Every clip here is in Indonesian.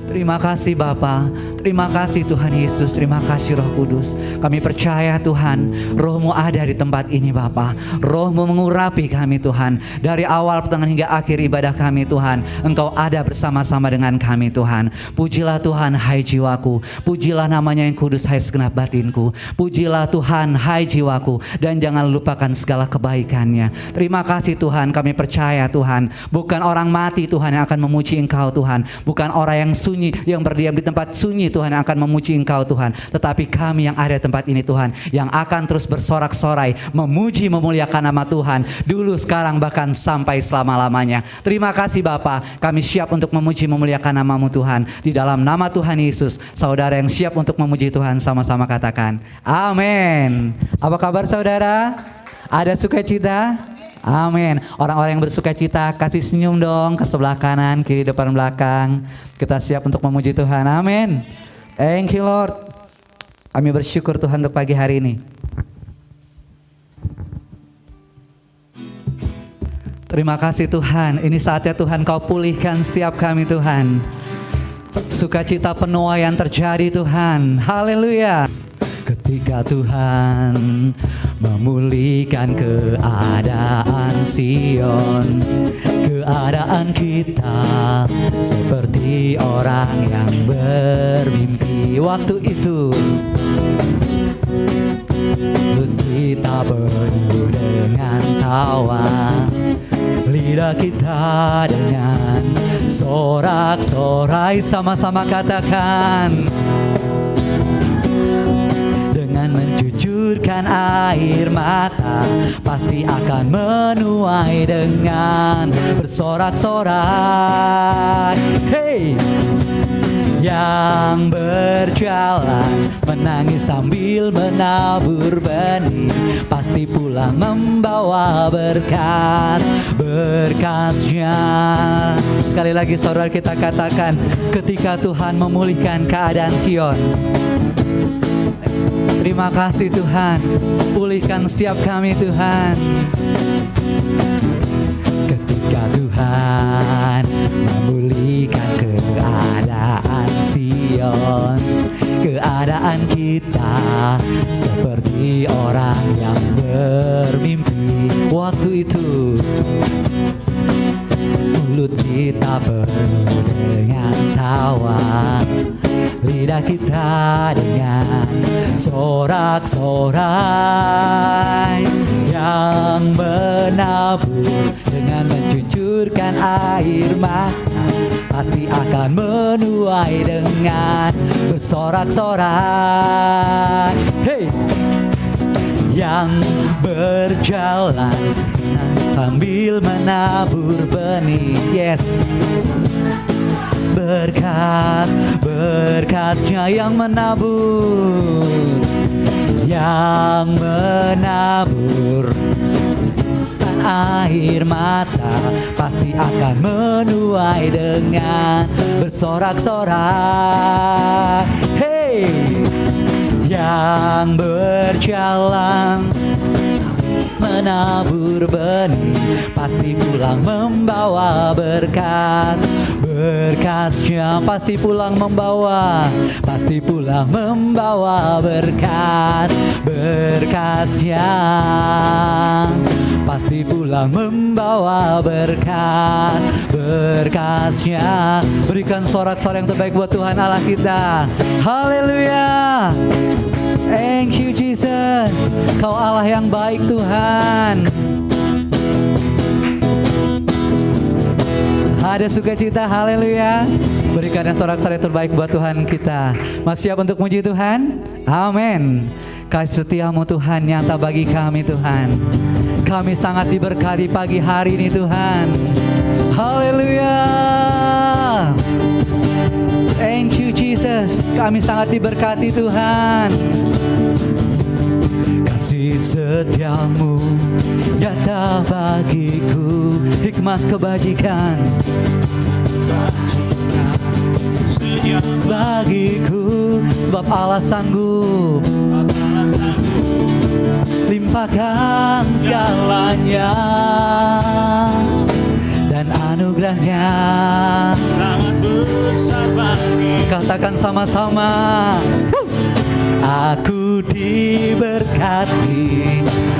Terima kasih Bapa, terima kasih Tuhan Yesus, terima kasih Roh Kudus. Kami percaya Tuhan, Roh-Mu ada di tempat ini Bapa. Roh-Mu mengurapi kami Tuhan. Dari awal, pertengahan hingga akhir ibadah kami Tuhan, Engkau ada bersama-sama dengan kami Tuhan. Pujilah Tuhan hai jiwaku, pujilah namanya yang kudus hai segenap batinku. Pujilah Tuhan hai jiwaku, dan jangan lupakan segala kebaikannya. Terima kasih Tuhan, kami percaya Tuhan, bukan orang mati Tuhan yang akan memuji Engkau Tuhan. Bukan orang yang sunyi, yang berdiam di tempat sunyi Tuhan yang akan memuji Engkau Tuhan. Tetapi kami yang ada di tempat ini Tuhan, yang akan terus bersorak-sorai memuji memuliakan nama Tuhan, dulu sekarang bahkan sampai selama-lamanya. Terima kasih Bapa, kami siap untuk memuji memuliakan nama-Mu Tuhan. Di dalam nama Tuhan Yesus, saudara yang siap untuk memuji Tuhan sama-sama katakan amin. Apa kabar saudara? Ada sukacita? Amin. Orang-orang yang bersuka cita kasih senyum dong ke sebelah kanan, kiri, depan, belakang. Kita siap untuk memuji Tuhan. Amin. Thank you Lord. Kami bersyukur Tuhan untuk pagi hari ini. Terima kasih Tuhan. Ini saatnya Tuhan Kau pulihkan setiap kami Tuhan. Sukacita penuaian terjadi Tuhan. Haleluya. Ketika Tuhan memulihkan keadaan Sion, keadaan kita seperti orang yang bermimpi. Waktu itu mulut kita penuh dengan tawa, lidah kita dengan sorak-sorai. Sama-sama katakan, mencucurkan air mata, pasti akan menuai dengan bersorak-sorai. Hey, yang berjalan menangis sambil menabur benih, pasti pulang membawa berkasnya. Sekali lagi saudara, kita katakan, ketika Tuhan memulihkan keadaan Sion. Terima kasih Tuhan, pulihkan setiap kami Tuhan. Ketika Tuhan memulihkan keadaan Sion, keadaan kita seperti orang yang bermimpi. Waktu itu mulut kita penuh dengan tawa, lidah kita dengan sorak-sorai. Yang menabur dengan mencucurkan air mata, pasti akan menuai dengan bersorak-sorai. Hey, yang berjalan sambil menabur benih, yes, berkasnya yang menabur, yang menabur dan air mata, pasti akan menuai dengan bersorak-sorai. Hey, yang berjalan menabur benih, pasti pulang membawa berkasnya, pasti pulang membawa berkasnya, pasti pulang membawa berkasnya. Berikan sorak-sorai yang terbaik buat Tuhan Allah kita. Haleluya. Thank you Jesus. Kau Allah yang baik Tuhan. Ada sukacita, haleluya. Berikan yang sorak-sorai terbaik buat Tuhan kita. Masih siap untuk muji Tuhan? Amin. Kasih setiamu Tuhan nyata bagi kami Tuhan. Kami sangat diberkati pagi hari ini Tuhan. Haleluya. Thank you Jesus. Kami sangat diberkati Tuhan. Kasih setiamu nyata bagiku, hikmat kebajikan bagiku, sebab Allah sanggup limpahkan segalanya, dan anugerahnya sangat besar bagi Katakan sama-sama. Aku diberkati,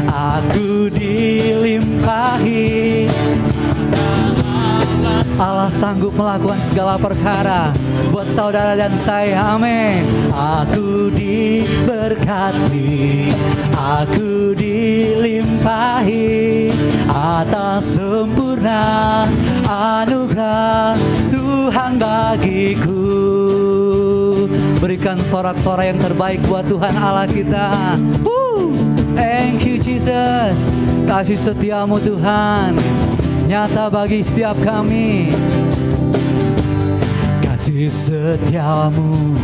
aku dilimpahi. Allah sanggup melakukan segala perkara buat saudara dan saya, amin. Aku diberkati, aku dilimpahi atas sempurna anugerah Tuhan bagiku. Berikan sorak-sorai yang terbaik buat Tuhan Allah kita. Thank you Jesus. Kasih setiamu Tuhan nyata bagi setiap kami. Kasih setiamu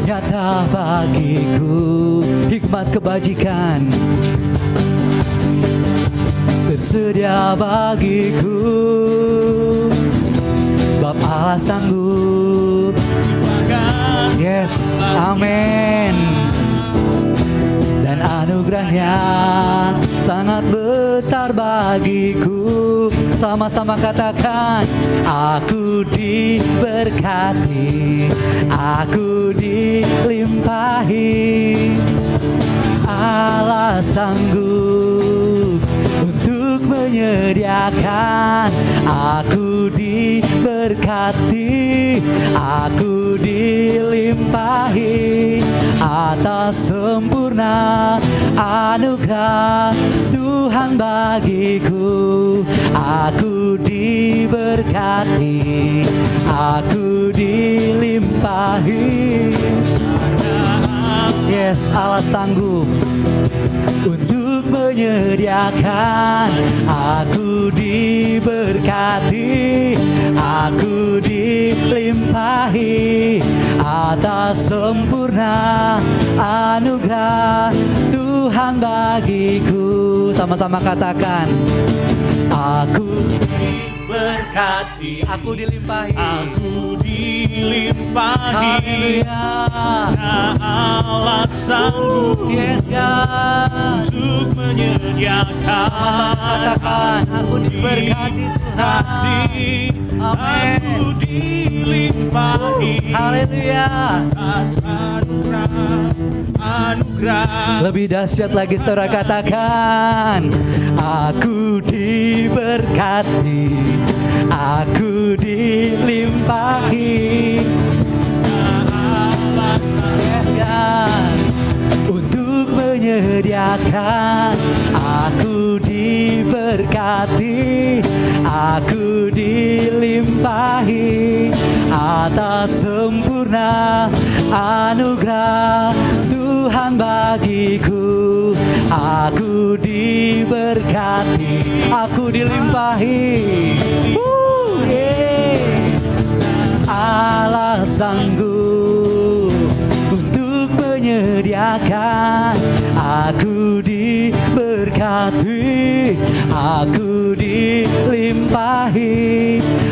nyata bagiku. Hikmat kebajikan tersedia bagiku. Sebab Allah sanggup. Yes, amin. Dan anugerahnya sangat besar bagiku. Sama-sama katakan, aku diberkati, aku dilimpahi. Allah sanggup untuk menyediakan. Aku diberkati, aku dilimpahi atas sempurna anugerah Tuhan bagiku. Aku diberkati, aku dilimpahi. Yes, Allah sanggup untuk menyediakan. Aku diberkati, aku dilimpahi atas sempurna anugerah Tuhan bagiku. Sama-sama katakan, aku diberkati, aku dilimpahi, aku dilimpahi. Allah sanggup, yes God, untuk menyediakan. Aku diberkati Tuhan, aku dilimpahi. Haleluya. Anugerah. Lebih dahsyat lagi saudara katakan, aku diberkati, aku dilimpahi. Untuk menyediakan. Aku diberkati, aku dilimpahi atas sempurna anugerah Tuhan bagiku. Aku diberkati, aku dilimpahi. Allah sanggup untuk menyediakan. Aku diberkati, aku dilimpahi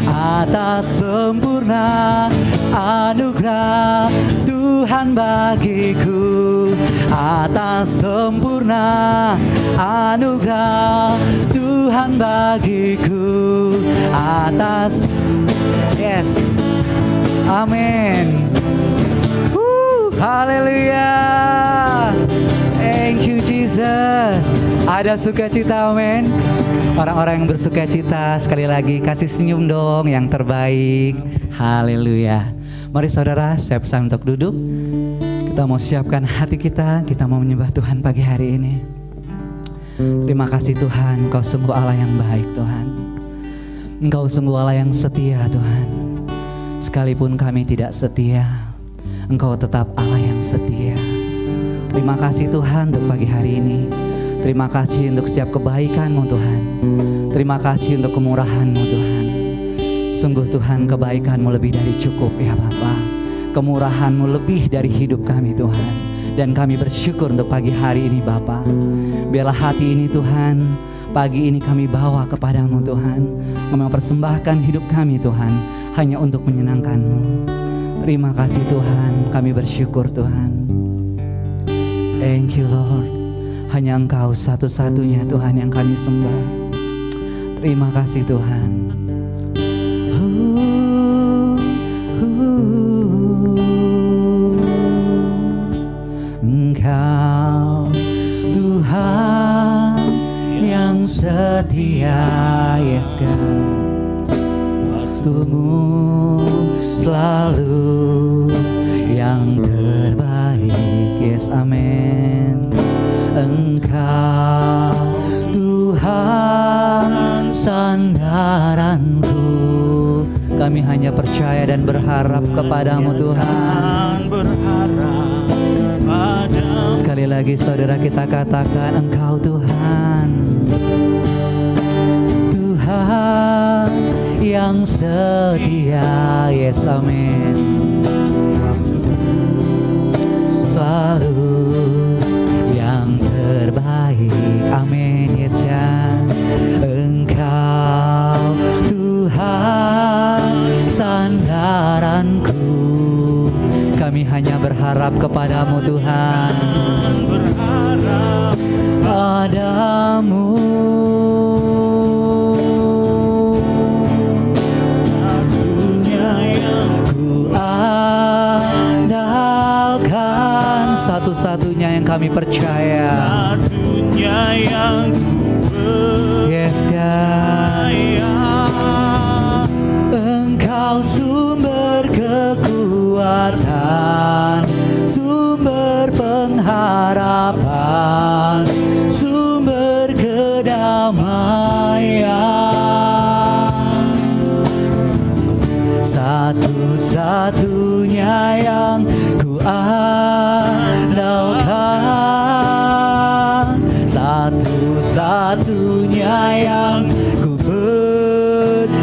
atas sempurna anugerah Tuhan bagiku. Atas sempurna anugerah Tuhan bagiku. Atas, yes, amin. Haleluya. Thank you Jesus. Ada sukacita, amin. Orang-orang yang bersukacita, sekali lagi kasih senyum dong yang terbaik. Haleluya. Mari saudara, siap untuk duduk. Kita mau siapkan hati kita mau menyembah Tuhan pagi hari ini. Terima kasih Tuhan, Engkau sungguh Allah yang baik Tuhan. Engkau sungguh Allah yang setia Tuhan. Sekalipun kami tidak setia, Engkau tetap Allah yang setia. Terima kasih Tuhan untuk pagi hari ini. Terima kasih untuk setiap kebaikan-Mu Tuhan. Terima kasih untuk kemurahan-Mu Tuhan. Sungguh Tuhan, kebaikan-Mu lebih dari cukup ya Bapa. Kemurahan-Mu lebih dari hidup kami Tuhan. Dan kami bersyukur untuk pagi hari ini Bapa. Biarlah hati ini Tuhan, pagi ini kami bawa kepadamu Tuhan. Kami mempersembahkan hidup kami Tuhan, hanya untuk menyenangkan-Mu. Terima kasih Tuhan, kami bersyukur Tuhan. Thank you Lord. Hanya Engkau satu-satunya Tuhan yang kami sembah. Terima kasih Tuhan. selalu yang terbaik. Yes, amin. Engkau Tuhan sandaranku, kami hanya percaya dan berharap kepadamu Tuhan. Sekali lagi saudara kita katakan, Engkau Tuhan, Tuhan yang setia. Yes, amin. Selalu yang terbaik. Amin. Yes, ya. Engkau Tuhan sandaranku, kami hanya berharap kepadamu Tuhan. Berharap padamu. Satunya yang ku andalkan, satu-satunya yang kami percaya. Satunya yang yes, God. Engkau sumber kekuatan, sumber pengharapan, sumber kedamaian. Satu-satunya yang ku andalkan, satu-satunya yang ku percaya.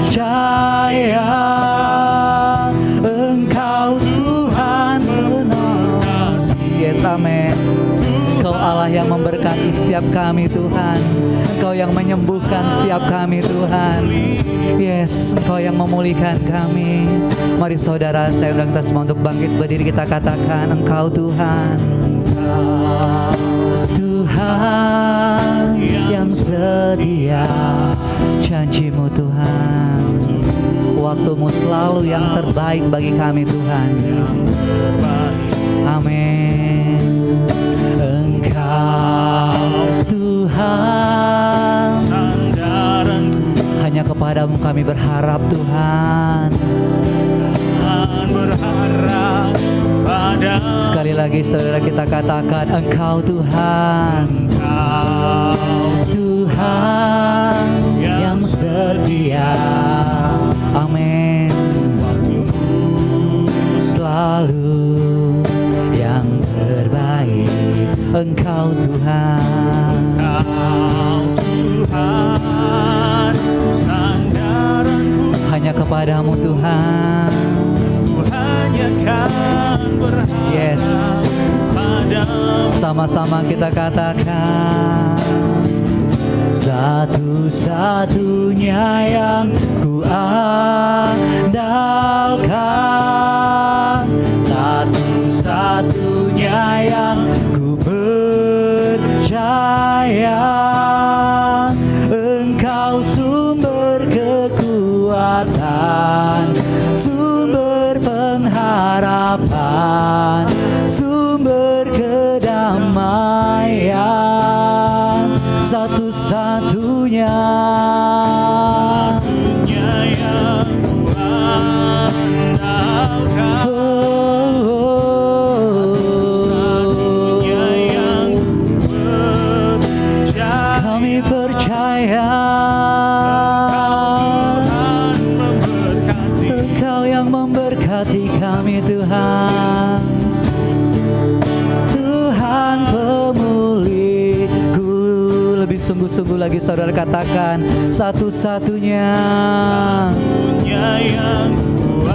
Engkau Tuhan benar. Yes, amin. Engkau Allah yang memberkati setiap kami Tuhan. Engkau yang menyembuhkan setiap kami Tuhan. Yes, Engkau yang memulihkan kami. Mari saudara, saya undang kita semua untuk bangkit berdiri, kita katakan, Engkau Tuhan, Tuhan yang setia. Janji-Mu Tuhan, waktumu selalu yang terbaik bagi kami Tuhan. Amin. Engkau Tuhan sandaranku, hanya kepadamu kami berharap Tuhan. Berharap padamu. Sekali lagi saudara kita katakan, Engkau Tuhan, Engkau Tuhan yang setia. Amin. Selalu yang terbaik. Engkau Tuhan, Engkau Tuhan sandaranku, hanya kepadamu Tuhan. Hanya kan berharap. Yes. Padamu. Sama-sama kita katakan, satu-satunya yang ku andalkan, satu-satunya yang ku percaya. Engkau sumber kekuatan, sumber pengharapan, sumber kedamaian. Satu-satunya yang ku andalkan, satunya yang percaya. Kami percaya Engkau yang memberkati kami Tuhan. Tuhan pemulihku. Lebih sungguh-sungguh lagi saudara katakan, satu-satunya yang ku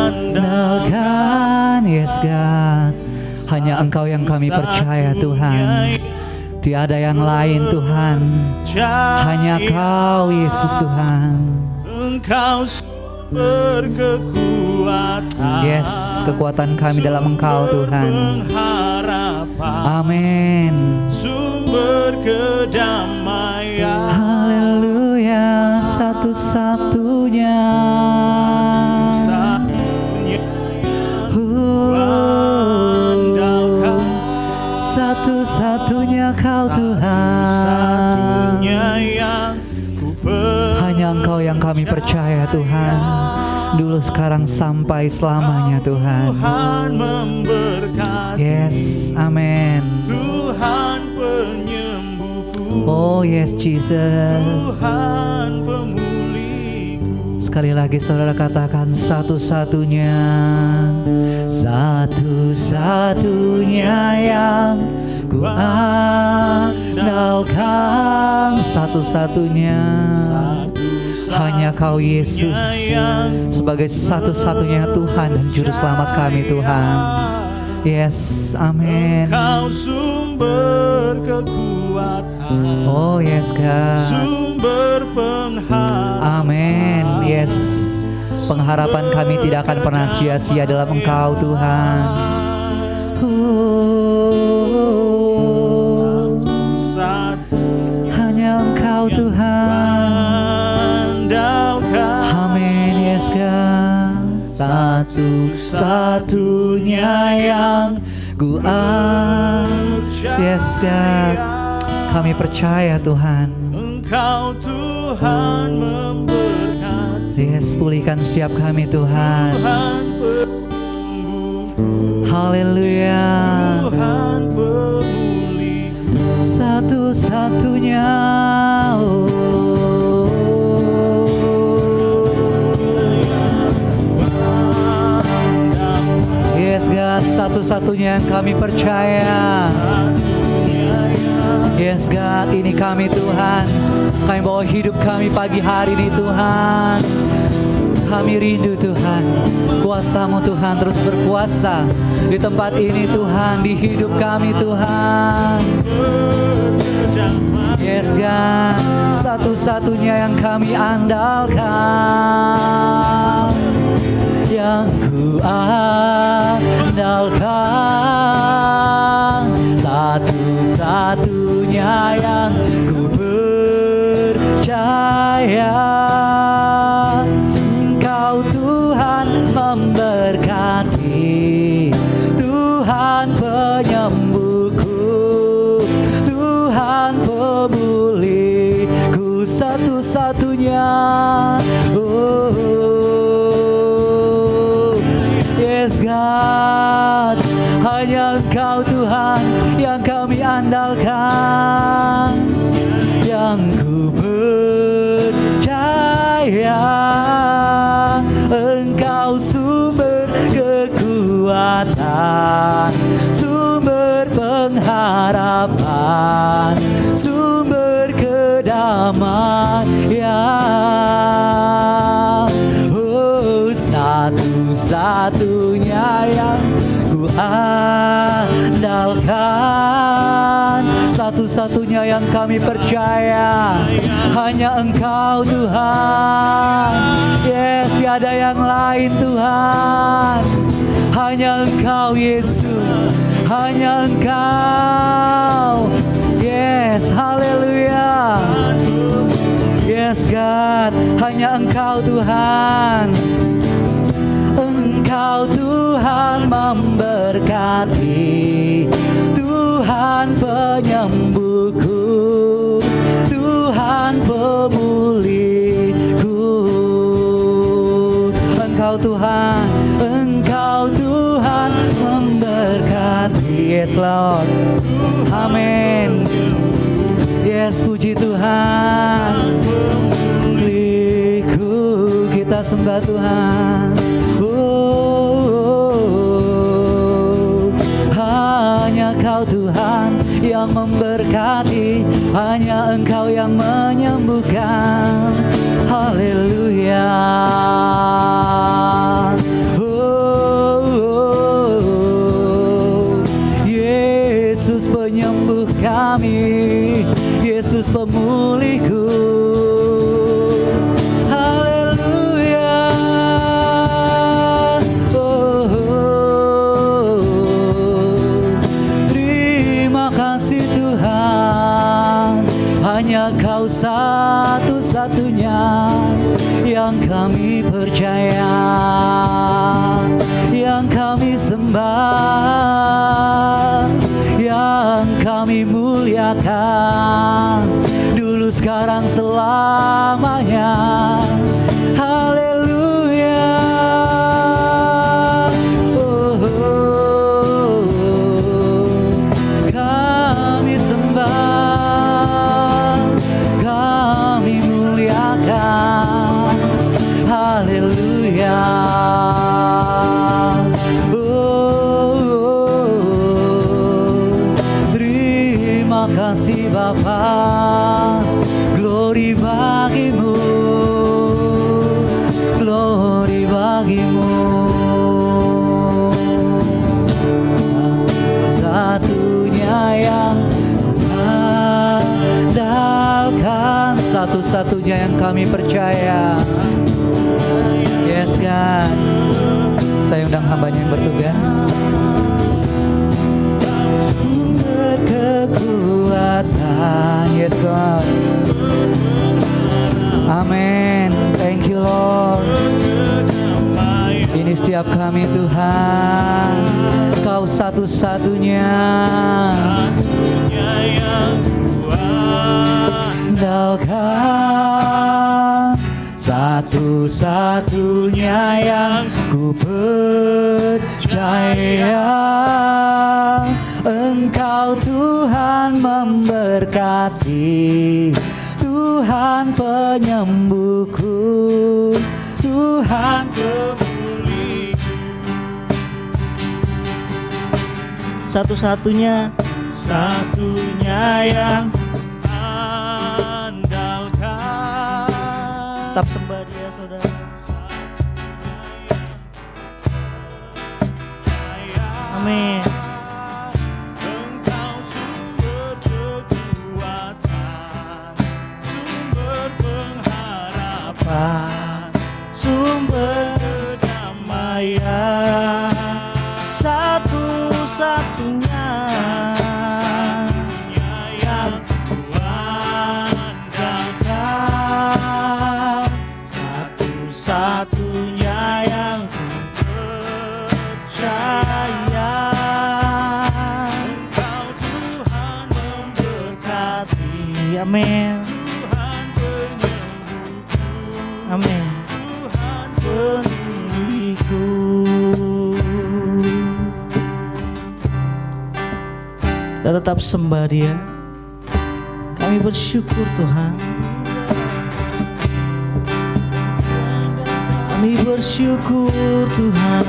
andalkan. Yes, God. Hanya Engkau yang kami percaya Tuhan. Tiada yang lain Tuhan. Hanya Kau Yesus Tuhan. Engkau berkekuatan. Yes, kekuatan kami dalam Engkau Tuhan. Amin. Sumber kedamaian. Haleluya. Satu-satunya. Satu-satunya Kau Tuhan. Hanya Engkau yang kami percaya Tuhan. Dulu sekarang sampai selamanya Tuhan. Tuhan memberkati. Yes, amin. Tuhan penyembuhku. Oh yes Jesus. Tuhan pemulihku. Sekali lagi saudara katakan satu-satunya. Satu-satunya yang ku andalkan. Satu-satunya. Hanya Kau Yesus sebagai satu-satunya Tuhan dan Juru Selamat kami Tuhan. Yes, amin. Kau sumber kekuatan. Oh yes God. Sumber pengharapan. Amin. Yes. Pengharapan kami tidak akan pernah sia-sia dalam Engkau Tuhan. Hanya Engkau Tuhan. Amin. Yes God. Satu-satunya yang ku yes God. Kami percaya Tuhan. Engkau Tuhan memberkati. Yes, pulihkan setiap kami Tuhan. Haleluya. Tuhan pemulih. Satu-satunya. Yes God, satu-satunya yang kami percaya. Yes God, ini kami Tuhan. Kami bawa hidup kami pagi hari ini Tuhan. Kami rindu Tuhan. Kuasa-Mu Tuhan terus berkuasa di tempat ini Tuhan, di hidup kami Tuhan. Yes God, satu-satunya yang kami andalkan. Yang ku andalkan. Satu-satunya yang ku percaya. Engkau Tuhan memberkati. Tuhan penyembuhku. Tuhan pemulihku. Satu-satunya. Yes God, hanya Engkau Tuhan yang kami andalkan, yang ku percaya. Engkau sumber kekuatan, sumber pengharapan, sumber kedamaian. Oh, satu-satunya yang ku andalkan, satu-satunya yang kami percaya, hanya Engkau Tuhan. Yes, tiada yang lain Tuhan, hanya Engkau Yesus, hanya Engkau. Yes, haleluya. Yes God, hanya Engkau Tuhan. Engkau Tuhan memberkati. Tuhan penyembuhku. Tuhan pemulihku. Engkau Tuhan, Engkau Tuhan memberkati. Yes Lord, amin. Yes, puji Tuhan. Pemulihku, kita sembah Tuhan. Hanya Kau Tuhan yang memberkati, hanya Engkau yang menyembuhkan. Haleluya. Yesus penyembuh kami, Yesus pemulihku. Hanya Kau satu-satunya yang kami percaya. kami percaya. Yes God. Saya undang hambanya yang bertugas. Sumber kekuatan. Yes God. Amin. Thank you Lord. Ini setiap kami Tuhan, Kau satu-satunya andalkan, satu-satunya yang ku percaya. Engkau Tuhan memberkati, Tuhan penyembuhku, Tuhan satu-satunya yang andalkan. tetap sembah Dia saudara. Amin. Engkau sumber kekuatan, sumber pengharapan, Sumber kedamaian. satu-satunya Yang kuandalkan, satu-satunya yang percaya. Engkau Tuhan memberkati, Amin. Tuhan penyembuhku, Amin. Tuhan Penuliku. Kita tetap sembah Dia. Kami bersyukur Tuhan. Kami bersyukur Tuhan.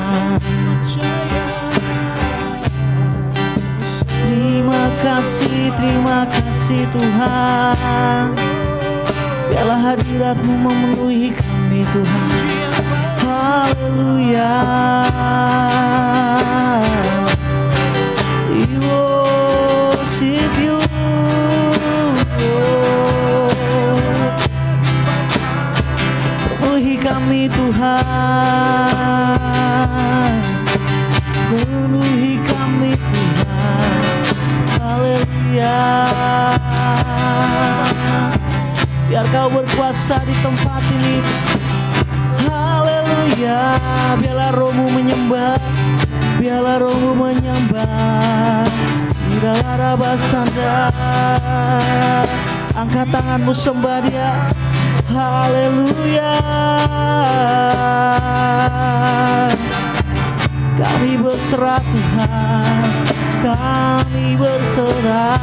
Terima kasih Tuhan. Biarlah hadirat-Mu memenuhi kami Tuhan. Haleluya. We worship You. Penuhi kami Tuhan. Penuhi kami Tuhan. Haleluya. Biar Kau berkuasa di tempat ini. Haleluya. Biarlah Roh-Mu menyembah. Biarlah Roh-Mu menyembah. Ira basanda. Angkat tanganmu sembah Dia. Haleluya. Kami berserah Tuhan. Kami berserah.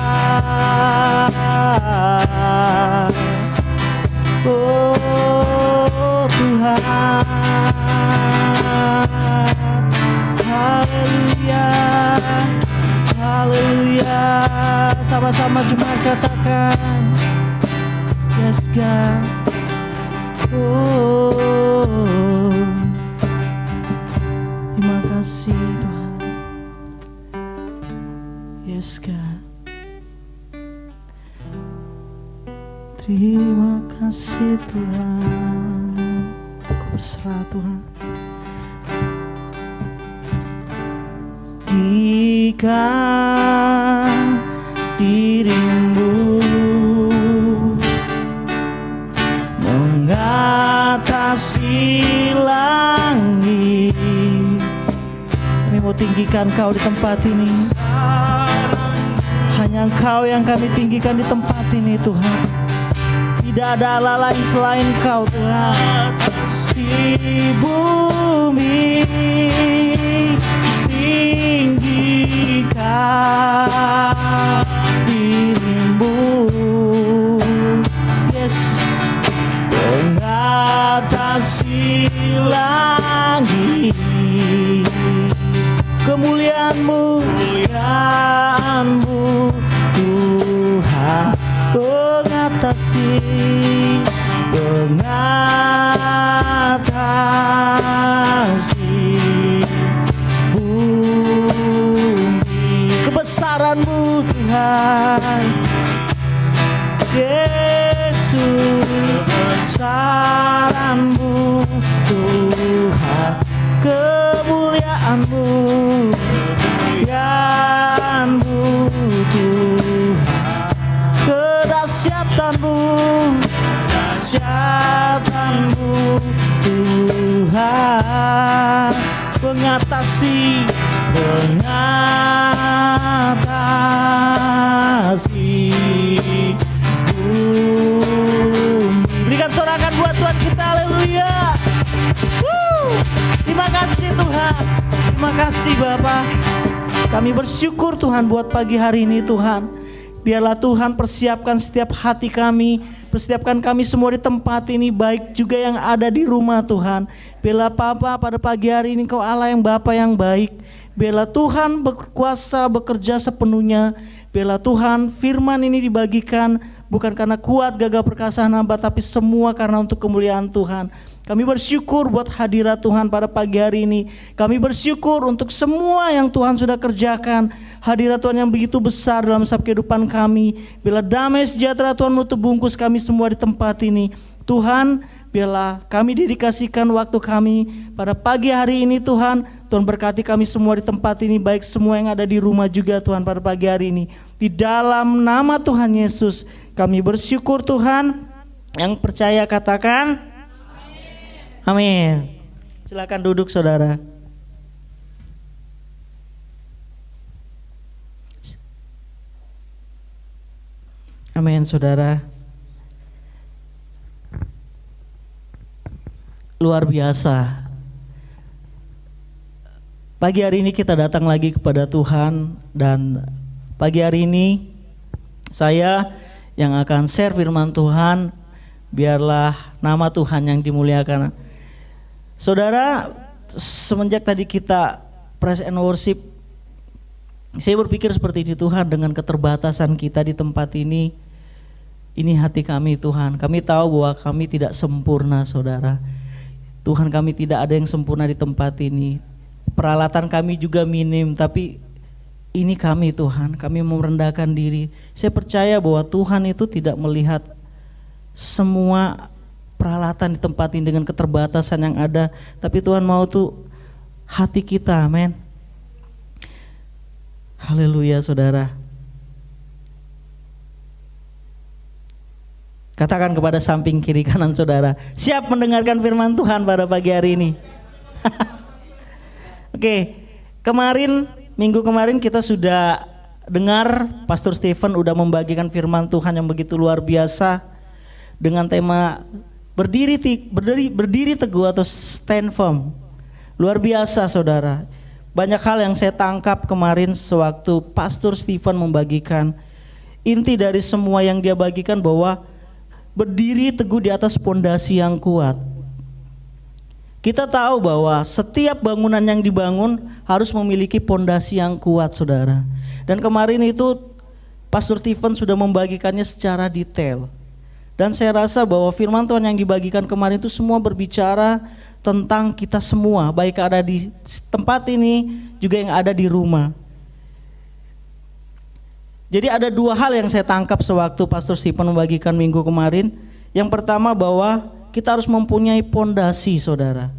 Oh Tuhan. Haleluya. Haleluya. Sama-sama jemaat katakan, yes God. Oh, terima kasih Tuhan. Yes God. Terima kasih Tuhan. Aku berserah Tuhan. Jika dirimu mengatasi langit, kami mau tinggikan Kau di tempat ini. Hanya Engkau yang kami tinggikan di tempat ini Tuhan. Tidak ada Allah lain selain Kau Tuhan. Di bumi tinggikan dirimu, yes, mengatasi langit. Kemuliaan-Mu, kemuliaan-Mu Tuhan, mengatasi bumi. Kebesaran-Mu Tuhan, Yesus, mengatasi, bumi. Berikan sorakan buat Tuhan kita, haleluya. Terima kasih Tuhan, terima kasih Bapa. Kami bersyukur Tuhan buat pagi hari ini Tuhan. Biarlah Tuhan persiapkan setiap hati kami, persiapkan kami semua di tempat ini, baik juga yang ada di rumah Tuhan. Biarlah Bapa pada pagi hari ini Kau Allah yang Bapa yang baik. Biarlah Tuhan berkuasa bekerja sepenuhnya. Biarlah Tuhan firman ini dibagikan bukan karena kuat gagah perkasa hamba, tapi semua karena untuk kemuliaan Tuhan. Kami bersyukur buat hadirat Tuhan pada pagi hari ini. Kami bersyukur untuk semua yang Tuhan sudah kerjakan. Hadirat Tuhan yang begitu besar dalam setiap kehidupan kami. Bila damai sejahtera Tuhan menutup bungkus kami semua di tempat ini. Tuhan, biarlah kami dedikasikan waktu kami pada pagi hari ini Tuhan. Tuhan berkati kami semua di tempat ini, baik semua yang ada di rumah juga Tuhan pada pagi hari ini. Di dalam nama Tuhan Yesus kami bersyukur Tuhan. Yang percaya katakan amin. Silakan duduk saudara. Amin saudara. Luar biasa. Pagi hari ini kita datang lagi kepada Tuhan, dan pagi hari ini saya yang akan share firman Tuhan. Biarlah nama Tuhan yang dimuliakan. Saudara, semenjak tadi kita praise and worship, saya berpikir seperti ini Tuhan, dengan keterbatasan kita di tempat ini hati kami Tuhan. Kami tahu bahwa kami tidak sempurna saudara. Tuhan, kami tidak ada yang sempurna di tempat ini. Peralatan kami juga minim, tapi ini kami Tuhan, kami merendahkan diri. Saya percaya bahwa Tuhan itu tidak melihat semua peralatan di tempat ini dengan keterbatasan yang ada, tapi Tuhan mau tuh hati kita, amin. Haleluya saudara. Katakan kepada samping kiri kanan saudara, siap mendengarkan firman Tuhan pada pagi hari ini. Oke, minggu kemarin kita sudah dengar Pastor Stephen udah membagikan firman Tuhan yang begitu luar biasa dengan tema berdiri teguh atau stand firm. Luar biasa saudara. Banyak hal yang saya tangkap kemarin sewaktu Pastor Stephen membagikan. Inti dari semua yang dia bagikan bahwa berdiri teguh di atas pondasi yang kuat. Kita tahu bahwa setiap bangunan yang dibangun harus memiliki pondasi yang kuat saudara. Dan kemarin itu Pastor Stephen sudah membagikannya secara detail. Dan saya rasa bahwa firman Tuhan yang dibagikan kemarin itu semua berbicara tentang kita semua, baik ada di tempat ini juga yang ada di rumah. Jadi ada dua hal yang saya tangkap sewaktu Pastor Stephen membagikan minggu kemarin. Yang pertama bahwa kita harus mempunyai pondasi saudara.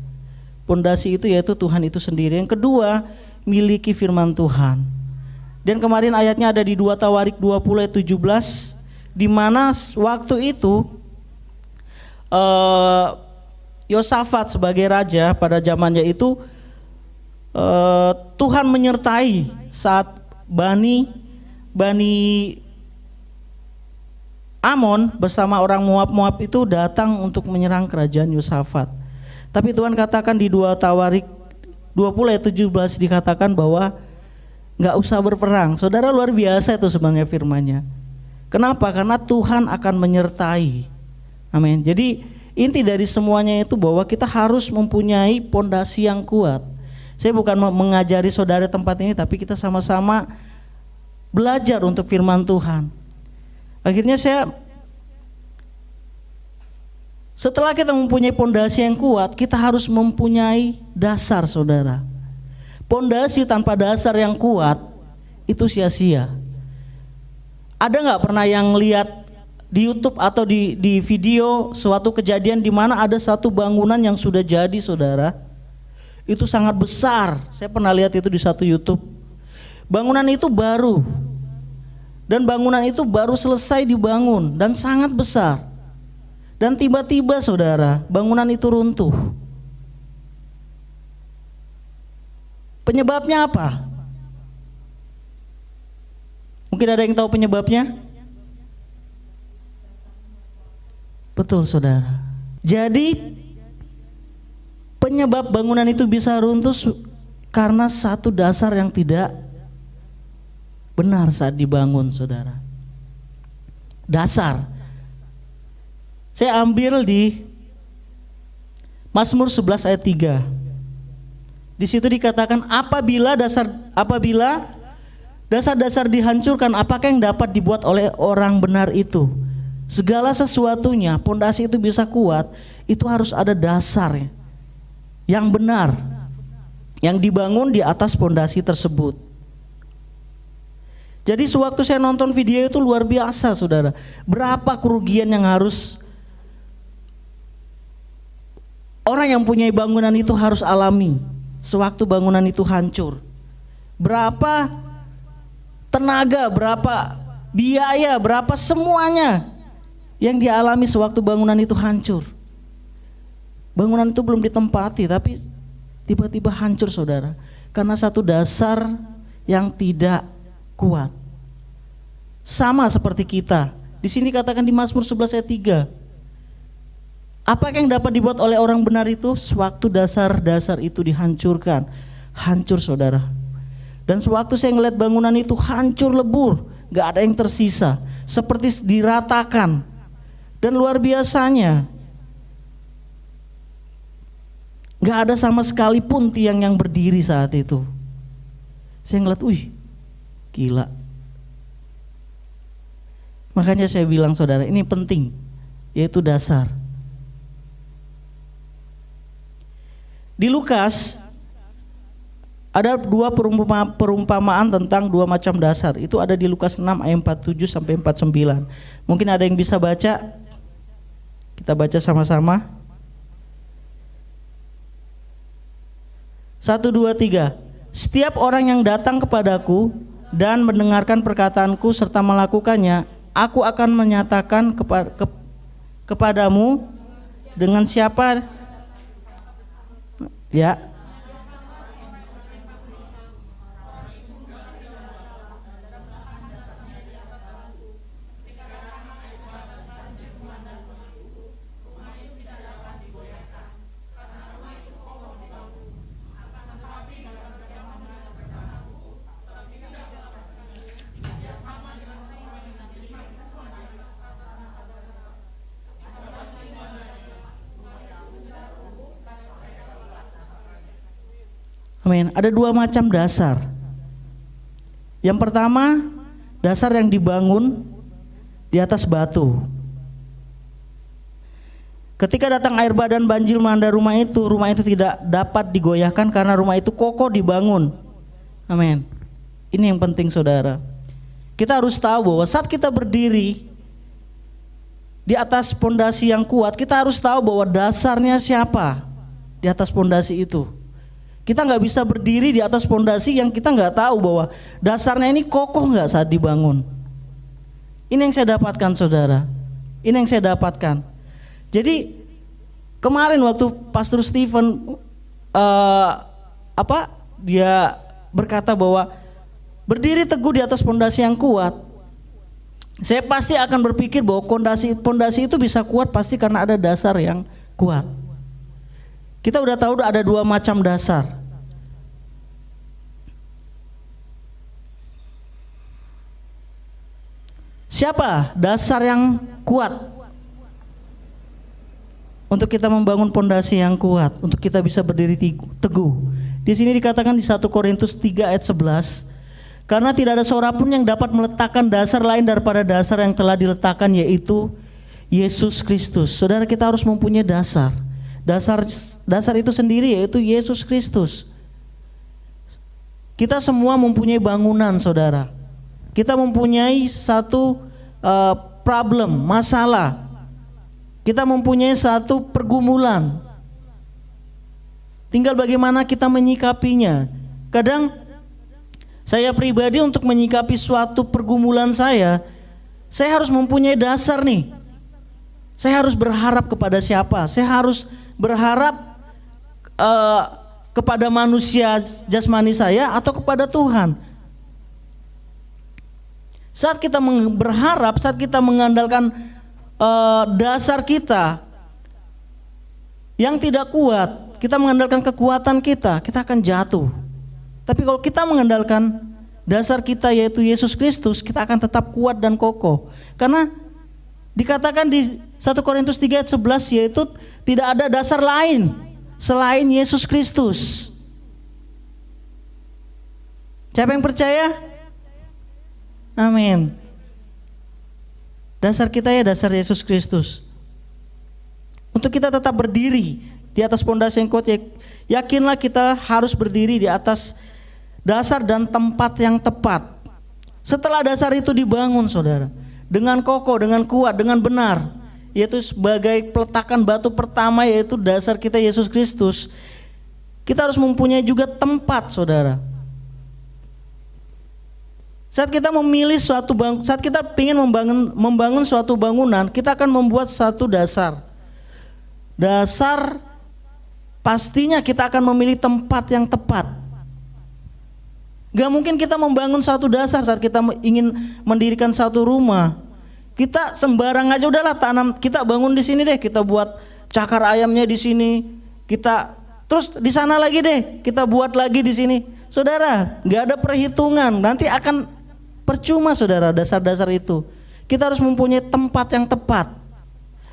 Pondasi itu yaitu Tuhan itu sendiri. Yang kedua, miliki firman Tuhan. Dan kemarin ayatnya ada di 2 Tawarik 20 ayat 17. Di mana waktu itu Yosafat sebagai raja pada zamannya itu Tuhan menyertai saat Bani Amon bersama orang Moab itu datang untuk menyerang kerajaan Yosafat. Tapi Tuhan katakan di 2 Tawarik 20 ayat 17 dikatakan bahwa gak usah berperang. Saudara, luar biasa itu sebenarnya firman-Nya. Kenapa? Karena Tuhan akan menyertai. Amin. Jadi inti dari semuanya itu bahwa kita harus mempunyai pondasi yang kuat. Saya bukan mengajari saudara tempat ini, tapi kita sama-sama belajar untuk firman Tuhan. Akhirnya setelah kita mempunyai pondasi yang kuat, kita harus mempunyai dasar saudara. Pondasi tanpa dasar yang kuat itu sia-sia. Ada nggak pernah yang lihat di YouTube atau di video suatu kejadian di mana ada satu bangunan yang sudah jadi saudara? Itu sangat besar. Saya pernah lihat itu di satu YouTube. Bangunan itu baru. Dan bangunan itu baru selesai dibangun dan sangat besar. Dan tiba-tiba saudara, bangunan itu runtuh. Penyebabnya apa? Mungkin ada yang tahu penyebabnya? Betul saudara. Jadi penyebab bangunan itu bisa runtuh karena satu dasar yang tidak benar saat dibangun saudara. Dasar. Saya ambil di Mazmur 11 ayat 3. Di situ dikatakan apabila dasar-dasar dihancurkan, apakah yang dapat dibuat oleh orang benar itu? Segala sesuatunya, pondasi itu bisa kuat, itu harus ada dasar yang benar, yang dibangun di atas pondasi tersebut. Jadi sewaktu saya nonton video itu luar biasa saudara. Berapa kerugian yang harus orang yang punya bangunan itu harus alami sewaktu bangunan itu hancur. Berapa tenaga, berapa biaya, berapa semuanya yang dialami sewaktu bangunan itu hancur. Bangunan itu belum ditempati tapi tiba-tiba hancur saudara. Karena satu dasar yang tidak kuat. Sama seperti kita. Di sini katakan di Mazmur 11 ayat 3. Apa yang dapat dibuat oleh orang benar itu? Sewaktu dasar-dasar itu dihancurkan. Hancur saudara. Dan sewaktu saya ngeliat bangunan itu hancur lebur. Gak ada yang tersisa. Seperti diratakan. Dan luar biasanya gak ada sama sekali pun tiang yang berdiri saat itu. Saya ngeliat, wih gila. Makanya saya bilang saudara ini penting. Yaitu dasar. Di Lukas ada dua perumpamaan tentang dua macam dasar. Itu ada di Lukas 6 ayat 47 sampai 49. Mungkin ada yang bisa baca? Kita baca sama-sama. 1, 2, 3. Setiap orang yang datang kepadaku dan mendengarkan perkataanku serta melakukannya, aku akan menyatakan kepadamu dengan siapa. Ya. Amin. Ada dua macam dasar. Yang pertama, dasar yang dibangun di atas batu. Ketika datang air bah dan banjir melanda rumah itu tidak dapat digoyahkan karena rumah itu kokoh dibangun. Amin. Ini yang penting saudara. Kita harus tahu bahwa saat kita berdiri di atas pondasi yang kuat, kita harus tahu bahwa dasarnya siapa di atas pondasi itu. Kita nggak bisa berdiri di atas pondasi yang kita nggak tahu bahwa dasarnya ini kokoh nggak saat dibangun. Ini yang saya dapatkan saudara. Ini yang saya dapatkan. Jadi kemarin waktu Pastor Stephen dia berkata bahwa berdiri teguh di atas pondasi yang kuat. Saya pasti akan berpikir bahwa pondasi itu bisa kuat pasti karena ada dasar yang kuat. Kita udah tahu ada dua macam dasar. Siapa dasar yang kuat untuk kita membangun pondasi yang kuat, untuk kita bisa berdiri teguh? Di sini dikatakan di 1 Korintus 3 ayat 11, karena tidak ada seorang pun yang dapat meletakkan dasar lain daripada dasar yang telah diletakkan, yaitu Yesus Kristus. Saudara, kita harus mempunyai dasar. Dasar itu sendiri yaitu Yesus Kristus. Kita semua mempunyai bangunan saudara. Kita mempunyai satu problem, masalah. Kita mempunyai satu pergumulan. Tinggal bagaimana kita menyikapinya. Kadang saya pribadi untuk menyikapi suatu pergumulan saya harus mempunyai dasar nih. Saya harus berharap kepada siapa? Saya harus berharap kepada manusia jasmani saya atau kepada Tuhan? Saat kita berharap, saat kita mengandalkan dasar kita yang tidak kuat, kita mengandalkan kekuatan kita, kita akan jatuh. Tapi kalau kita mengandalkan dasar kita yaitu Yesus Kristus, kita akan tetap kuat dan kokoh. Karena dikatakan di 1 Korintus 3 ayat 11 yaitu tidak ada dasar lain selain Yesus Kristus. Siapa yang percaya? Amin. Dasar kita ya dasar Yesus Kristus. Untuk kita tetap berdiri di atas pondasi yang kuat, yakinlah kita harus berdiri di atas dasar dan tempat yang tepat. Setelah dasar itu dibangun, saudara, dengan kokoh, dengan kuat, dengan benar, yaitu sebagai peletakan batu pertama yaitu dasar kita Yesus Kristus. Kita harus mempunyai juga tempat, saudara. Saat kita memilih saat kita ingin membangun suatu bangunan, kita akan membuat satu dasar. Dasar pastinya kita akan memilih tempat yang tepat. Gak mungkin kita membangun satu dasar saat kita ingin mendirikan satu rumah. Kita sembarang aja udahlah tanam, kita bangun di sini deh, kita buat cakar ayamnya di sini, kita terus di sana lagi deh, kita buat lagi di sini. Saudara, gak ada perhitungan, nanti akan percuma saudara dasar-dasar itu. Kita harus mempunyai tempat yang tepat.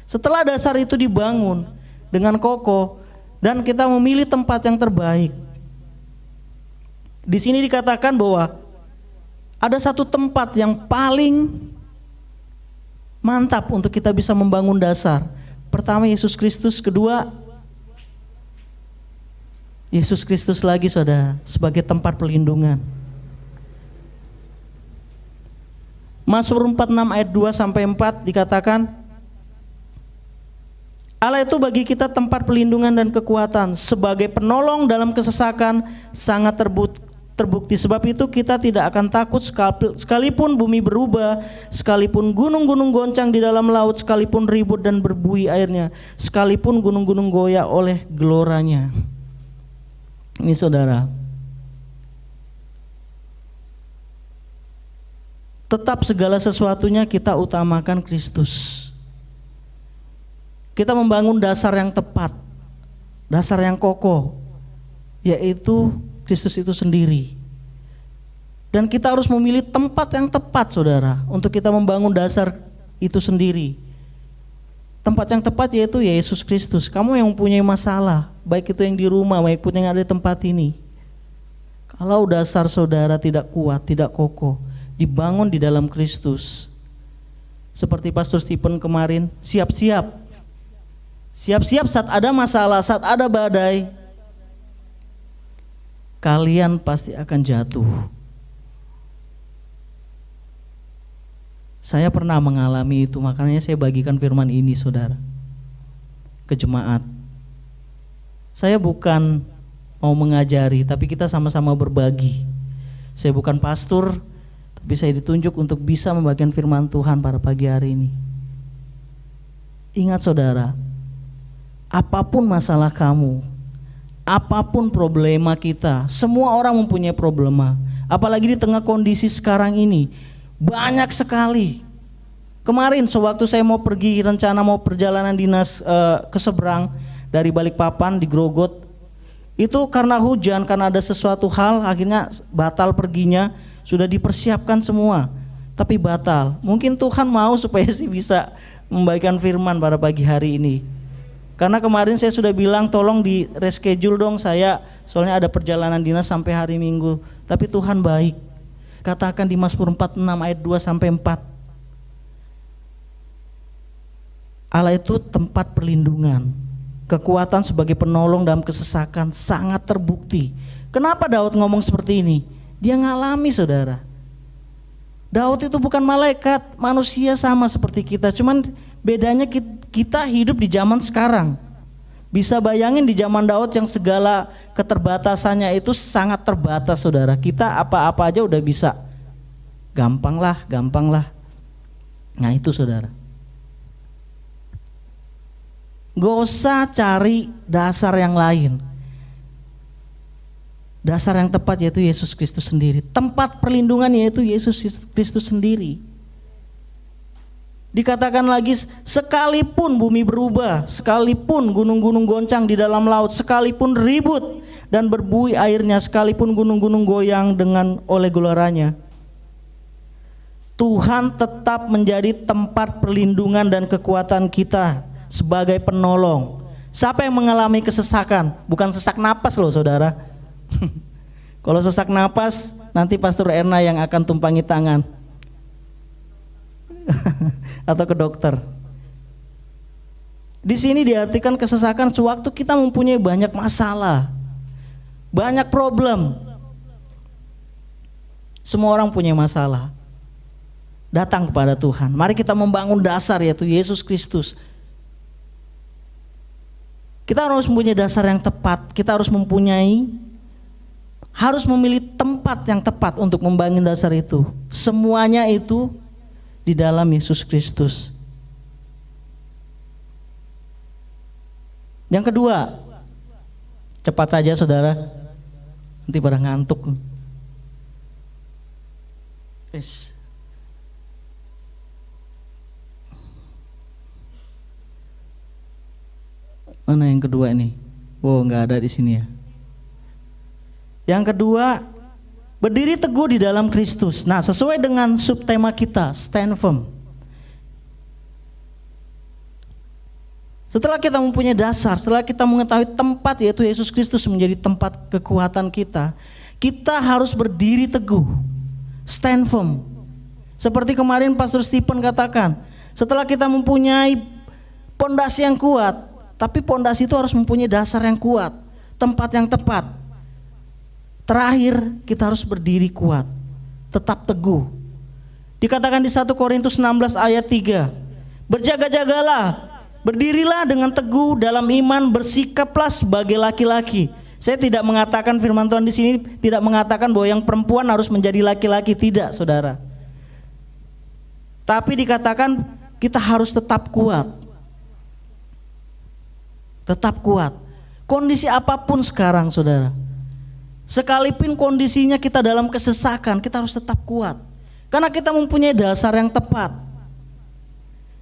Setelah dasar itu dibangun dengan kokoh dan kita memilih tempat yang terbaik. Di sini dikatakan bahwa ada satu tempat yang paling mantap untuk kita bisa membangun dasar. Pertama Yesus Kristus, kedua Yesus Kristus lagi saudara sebagai tempat perlindungan. Mazmur 46 ayat 2 sampai 4 dikatakan, Allah itu bagi kita tempat perlindungan dan kekuatan, sebagai penolong dalam kesesakan sangat terbukti. Sebab itu kita tidak akan takut sekalipun bumi berubah, sekalipun gunung-gunung goncang di dalam laut, sekalipun ribut dan berbuih airnya, sekalipun gunung-gunung goyah oleh geloranya. Ini saudara, tetap segala sesuatunya kita utamakan Kristus. Kita membangun dasar yang tepat, dasar yang kokoh, yaitu Kristus itu sendiri. Dan kita harus memilih tempat yang tepat saudara untuk kita membangun dasar itu sendiri. Tempat yang tepat yaitu Yesus Kristus. Kamu yang mempunyai masalah, baik itu yang di rumah maupun yang ada di tempat ini, kalau dasar saudara tidak kuat, tidak kokoh, dibangun di dalam Kristus, seperti Pastor Stephen kemarin, siap-siap saat ada masalah, saat ada badai, kalian pasti akan jatuh. Saya pernah mengalami itu, makanya saya bagikan firman ini saudara ke jemaat. Saya bukan mau mengajari, tapi kita sama-sama berbagi. Saya bukan pastor, tapi saya ditunjuk untuk bisa membagikan firman Tuhan pada pagi hari ini. Ingat saudara, apapun masalah kamu, apapun problema kita, semua orang mempunyai problema. Apalagi di tengah kondisi sekarang ini, banyak sekali. Kemarin sewaktu saya mau pergi, rencana mau perjalanan dinas ke seberang dari Balikpapan di Grogot, itu karena hujan, karena ada sesuatu hal, akhirnya batal perginya. Sudah dipersiapkan semua, tapi batal. Mungkin Tuhan mau supaya saya bisa membagikan firman pada pagi hari ini. Karena kemarin saya sudah bilang tolong di reschedule dong saya, soalnya ada perjalanan dinas sampai hari Minggu. Tapi Tuhan baik. Katakan di Mazmur 46 ayat 2 sampai 4. Allah itu tempat perlindungan, kekuatan sebagai penolong dalam kesesakan sangat terbukti. Kenapa Daud ngomong seperti ini? Dia ngalami saudara. Daud itu bukan malaikat, manusia sama seperti kita, cuman bedanya kita hidup di zaman sekarang. Bisa bayangin di zaman Daud yang segala keterbatasannya itu sangat terbatas saudara. Kita apa-apa aja udah bisa. Gampang lah. Nah itu saudara. Gak usah cari dasar yang lain. Dasar yang tepat yaitu Yesus Kristus sendiri. Tempat perlindungan yaitu Yesus Kristus sendiri. Dikatakan lagi, sekalipun bumi berubah, sekalipun gunung-gunung goncang di dalam laut, sekalipun ribut dan berbuih airnya, sekalipun gunung-gunung goyang dengan oleh gelorannya, Tuhan tetap menjadi tempat perlindungan dan kekuatan kita sebagai penolong. Siapa yang mengalami kesesakan? Bukan sesak napas loh saudara. Kalau sesak napas, nanti Pastor Erna yang akan tumpangi tangan. Atau ke dokter. Di sini diartikan kesesakan sewaktu kita mempunyai banyak masalah, banyak problem. Semua orang punya masalah. Datang kepada Tuhan. Mari kita membangun dasar yaitu Yesus Kristus. Kita harus mempunyai dasar yang tepat. Kita harus memilih tempat yang tepat untuk membangun dasar itu. Semuanya itu di dalam Yesus Kristus. Yang kedua, cepat saja saudara, nanti pada ngantuk. Yes. Mana yang kedua ini? Wow, nggak ada di sini ya. Yang kedua, berdiri teguh di dalam Kristus. Nah, sesuai dengan subtema kita, stand firm. Setelah kita mempunyai dasar, setelah kita mengetahui tempat yaitu Yesus Kristus menjadi tempat kekuatan kita, kita harus berdiri teguh, stand firm. Seperti kemarin Pastor Stephen katakan, setelah kita mempunyai pondasi yang kuat, tapi pondasi itu harus mempunyai dasar yang kuat, tempat yang tepat. Terakhir, kita harus berdiri kuat, tetap teguh. Dikatakan di 1 Korintus 16 ayat 3, berjaga-jagalah, berdirilah dengan teguh dalam iman, bersikaplah sebagai laki-laki. Saya tidak mengatakan, firman Tuhan di sini tidak mengatakan bahwa yang perempuan harus menjadi laki-laki, tidak saudara. Tapi dikatakan kita harus tetap kuat. Tetap kuat. Kondisi apapun sekarang saudara. Sekalipun kondisinya kita dalam kesesakan, kita harus tetap kuat. Karena kita mempunyai dasar yang tepat.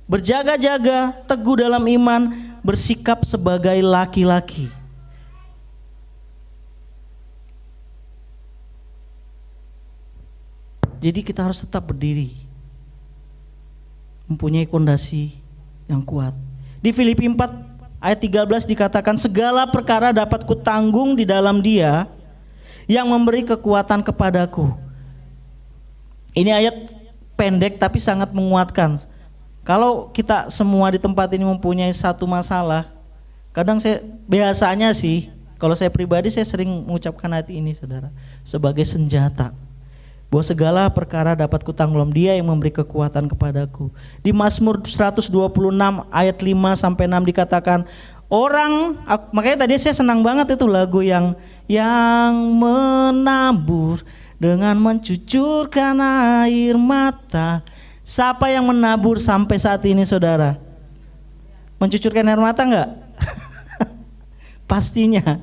Berjaga-jaga, teguh dalam iman, bersikap sebagai laki-laki. Jadi kita harus tetap berdiri. Mempunyai fondasi yang kuat. Di Filipi 4 ayat 13 dikatakan, segala perkara dapat kutanggung di dalam Dia yang memberi kekuatan kepadaku. Ini ayat pendek tapi sangat menguatkan. Kalau kita semua di tempat ini mempunyai satu masalah, kadang biasanya sih, kalau saya pribadi saya sering mengucapkan ayat ini saudara, sebagai senjata. Bahwa segala perkara dapat kutanggung Dia yang memberi kekuatan kepadaku. Di Mazmur 126 ayat 5 sampai 6 dikatakan, makanya tadi saya senang banget itu lagu yang menabur dengan mencucurkan air mata. Siapa yang menabur sampai saat ini saudara? Mencucurkan air mata enggak? Pastinya.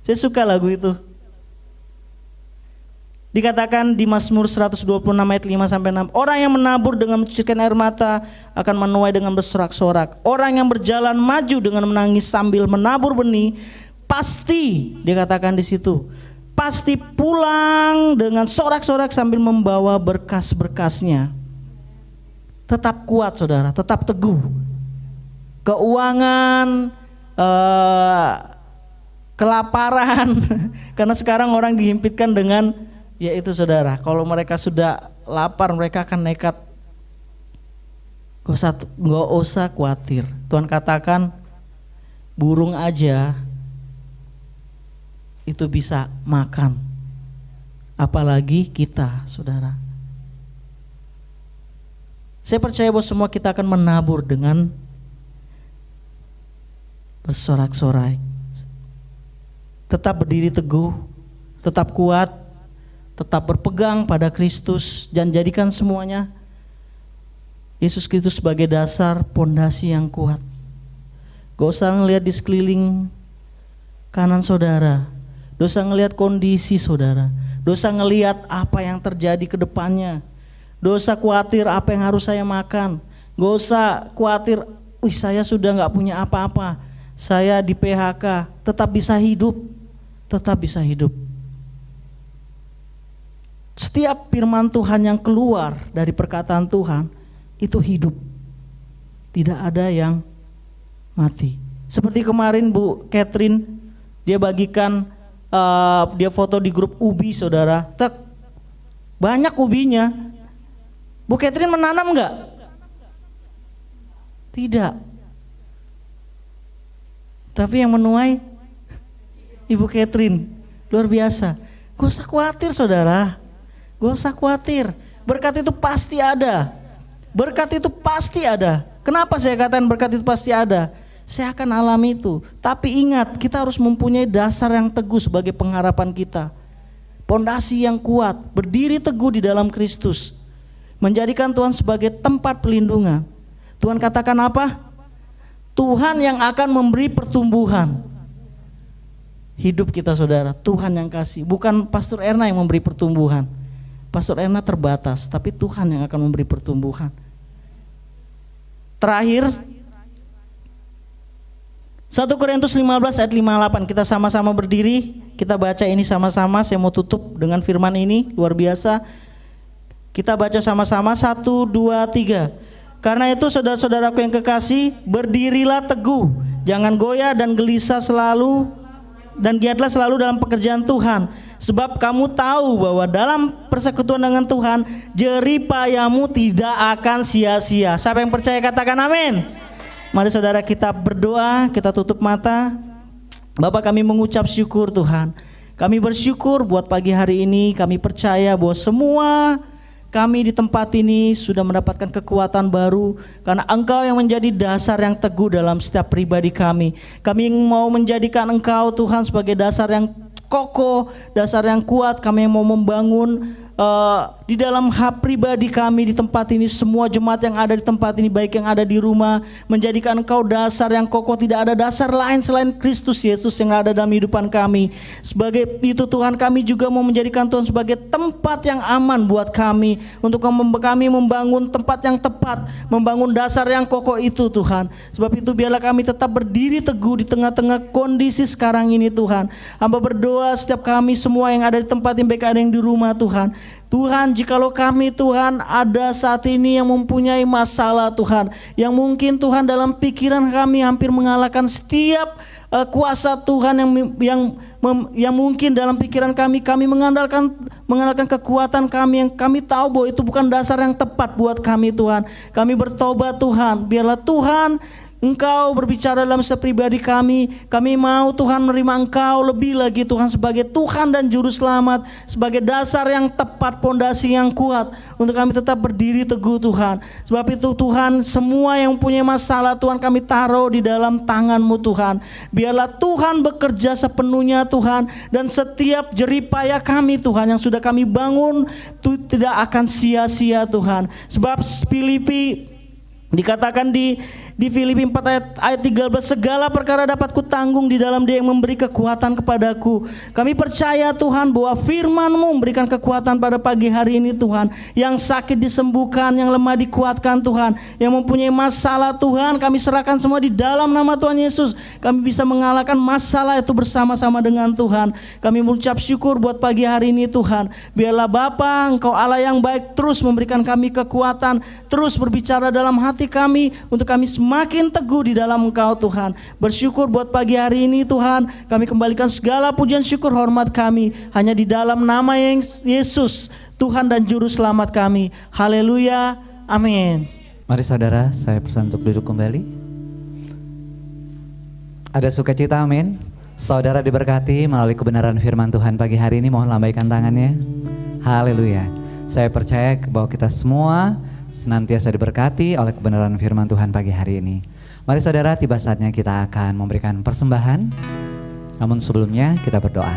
Saya suka lagu itu. Dikatakan di Mazmur 126 ayat 5 sampai 6, orang yang menabur dengan mencucurkan air mata akan menuai dengan bersorak-sorak. Orang yang berjalan maju dengan menangis sambil menabur benih, pasti dikatakan di situ, pasti pulang dengan sorak-sorak sambil membawa berkas-berkasnya. Tetap kuat saudara, tetap teguh. Keuangan, kelaparan, karena sekarang orang dihimpitkan dengan yaitu saudara, kalau mereka sudah lapar mereka akan nekat. Gak usah khawatir. Tuhan katakan burung aja itu bisa makan, apalagi kita saudara. Saya percaya bahwa semua kita akan menabur dengan bersorak-sorai. Tetap berdiri teguh, tetap kuat, tetap berpegang pada Kristus dan jadikan semuanya Yesus Kristus sebagai dasar pondasi yang kuat. Gak usah ngelihat di sekeliling kanan saudara. Dosa ngelihat kondisi saudara. Dosa ngelihat apa yang terjadi ke depannya. Dosa khawatir apa yang harus saya makan. Dosa khawatir, saya sudah gak punya apa-apa. Saya di PHK, tetap bisa hidup. Tetap bisa hidup. Setiap firman Tuhan yang keluar dari perkataan Tuhan itu hidup. Tidak ada yang mati. Seperti kemarin Bu Catherine, dia bagikan dia foto di grup ubi saudara. Banyak ubinya. Bu Catherine menanam enggak? Tidak. Tapi yang menuai Ibu Catherine. Luar biasa. Gak usah khawatir saudara. Gak usah khawatir. Berkat itu pasti ada. Berkat itu pasti ada. Kenapa saya katakan berkat itu pasti ada? Saya akan alami itu. Tapi ingat, kita harus mempunyai dasar yang teguh sebagai pengharapan kita. Pondasi yang kuat, berdiri teguh di dalam Kristus. Menjadikan Tuhan sebagai tempat perlindungan. Tuhan katakan apa? Tuhan yang akan memberi pertumbuhan. Hidup kita saudara, Tuhan yang kasih. Bukan Pastor Erna yang memberi pertumbuhan. Pastor Erna terbatas, tapi Tuhan yang akan memberi pertumbuhan. Terakhir, 1 Korintus 15 ayat 58, kita sama-sama berdiri, kita baca ini sama-sama. Saya mau tutup dengan firman ini, luar biasa. Kita baca sama-sama, 1, 2, 3. Karena itu saudara-saudaraku yang kekasih, berdirilah teguh, jangan goyah dan gelisah selalu, dan giatlah selalu dalam pekerjaan Tuhan. Sebab kamu tahu bahwa dalam persekutuan dengan Tuhan, jerih payahmu tidak akan sia-sia. Siapa yang percaya katakan amin. Mari saudara kita berdoa, kita tutup mata. Bapak, kami mengucap syukur Tuhan. Kami bersyukur buat pagi hari ini. Kami percaya bahwa semua kami di tempat ini sudah mendapatkan kekuatan baru. Karena Engkau yang menjadi dasar yang teguh dalam setiap pribadi kami. Kami mau menjadikan Engkau Tuhan sebagai dasar yang kokoh, dasar yang kuat. Kami mau membangun di dalam hak pribadi kami di tempat ini, semua jemaat yang ada di tempat ini, baik yang ada di rumah, menjadikan Engkau dasar yang kokoh. Tidak ada dasar lain selain Kristus Yesus yang ada dalam kehidupan kami. Sebagai itu Tuhan, kami juga mau menjadikan Tuhan sebagai tempat yang aman buat kami, untuk kami membangun tempat yang tepat, membangun dasar yang kokoh itu Tuhan. Sebab itu biarlah kami tetap berdiri teguh di tengah-tengah kondisi sekarang ini Tuhan. Hamba berdoa setiap kami semua yang ada di tempat ini, baik ada yang di rumah Tuhan. Tuhan, jikalau kami Tuhan ada saat ini yang mempunyai masalah Tuhan, yang mungkin Tuhan dalam pikiran kami hampir mengalahkan setiap kuasa Tuhan yang mungkin dalam pikiran kami mengandalkan kekuatan kami, yang kami tahu bahwa itu bukan dasar yang tepat buat kami Tuhan. Kami bertobat Tuhan, biarlah Tuhan Engkau berbicara dalam setiap pribadi kami. Kami mau Tuhan menerima Engkau lebih lagi Tuhan sebagai Tuhan dan Juru Selamat, sebagai dasar yang tepat, pondasi yang kuat untuk kami tetap berdiri teguh Tuhan. Sebab itu Tuhan, semua yang punya masalah Tuhan kami taruh di dalam tangan-Mu Tuhan. Biarlah Tuhan bekerja sepenuhnya Tuhan, dan setiap jerih payah kami Tuhan yang sudah kami bangun itu tidak akan sia-sia Tuhan. Sebab Filipi dikatakan di Filipi 4 ayat 13, segala perkara dapat kutanggung di dalam Dia yang memberi kekuatan kepadaku. Kami percaya Tuhan bahwa firman-Mu memberikan kekuatan pada pagi hari ini Tuhan. Yang sakit disembuhkan, yang lemah dikuatkan Tuhan, yang mempunyai masalah Tuhan kami serahkan semua di dalam nama Tuhan Yesus. Kami bisa mengalahkan masalah itu bersama-sama dengan Tuhan. Kami mengucap syukur buat pagi hari ini Tuhan. Biarlah Bapa, Engkau Allah yang baik, terus memberikan kami kekuatan, terus berbicara dalam hati kami untuk kami semakin teguh di dalam Engkau Tuhan. Bersyukur buat pagi hari ini Tuhan. Kami kembalikan segala pujian syukur hormat kami hanya di dalam nama yang Yesus, Tuhan dan Juru Selamat kami. Haleluya, amin. Mari saudara, saya persilakan untuk duduk kembali. Ada sukacita, amin. Saudara diberkati melalui kebenaran firman Tuhan pagi hari ini. Mohon lambaikan tangannya. Haleluya. Saya percaya bahwa kita semua senantiasa diberkati oleh kebenaran firman Tuhan pagi hari ini. Mari saudara, tiba saatnya kita akan memberikan persembahan. Namun sebelumnya kita berdoa.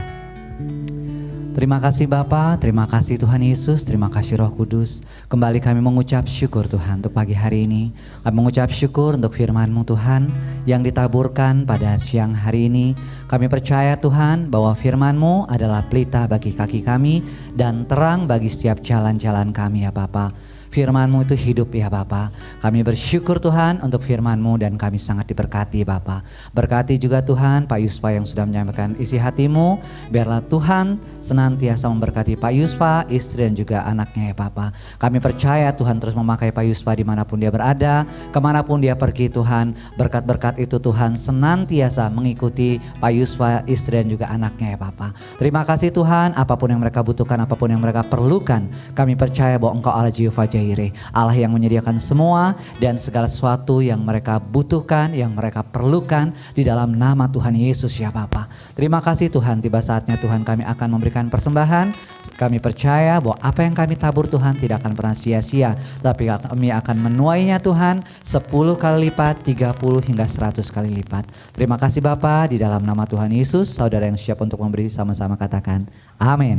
Terima kasih Bapa, terima kasih Tuhan Yesus, terima kasih Roh Kudus. Kembali kami mengucap syukur Tuhan untuk pagi hari ini. Kami mengucap syukur untuk firman-Mu Tuhan yang ditaburkan pada siang hari ini. Kami percaya Tuhan bahwa firman-Mu adalah pelita bagi kaki kami dan terang bagi setiap jalan-jalan kami ya Bapa. Firman-Mu itu hidup ya Bapa. Kami bersyukur Tuhan untuk firman-Mu dan kami sangat diberkati Bapa. Berkati juga Tuhan Pak Yuspa yang sudah menyampaikan isi hati-Mu. Biarlah Tuhan senantiasa memberkati Pak Yuspa, istri dan juga anaknya ya Bapa. Kami percaya Tuhan terus memakai Pak Yuspa dimanapun dia berada, kemanapun dia pergi Tuhan. Berkat-berkat itu Tuhan senantiasa mengikuti Pak Yuspa, istri dan juga anaknya ya Bapa. Terima kasih Tuhan, apapun yang mereka butuhkan, apapun yang mereka perlukan, kami percaya bahwa Engkau Allah Jehovah Jireh, Allah yang menyediakan semua dan segala sesuatu yang mereka butuhkan, yang mereka perlukan di dalam nama Tuhan Yesus ya Bapa. Terima kasih Tuhan, tiba saatnya Tuhan kami akan memberikan persembahan. Kami percaya bahwa apa yang kami tabur Tuhan tidak akan pernah sia-sia, tapi kami akan menuainya Tuhan 10 kali lipat, 30 hingga 100 kali lipat. Terima kasih Bapa, di dalam nama Tuhan Yesus, saudara yang siap untuk memberi sama-sama katakan amin.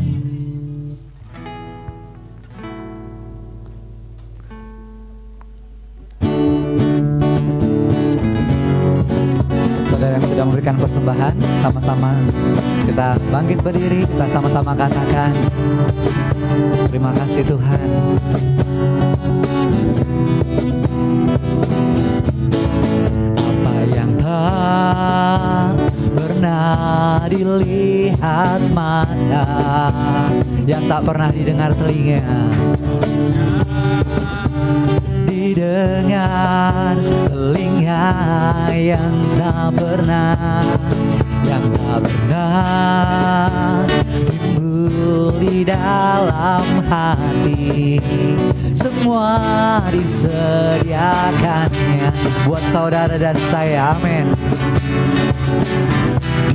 Saudara yang sudah memberikan persembahan, sama-sama kita bangkit berdiri, kita sama-sama katakan terima kasih Tuhan. Apa yang tak pernah dilihat mata, yang tak pernah didengar telinga, didengar telinga, yang tak pernah timbul di dalam hati, semua disediakannya buat saudara dan saya, amin.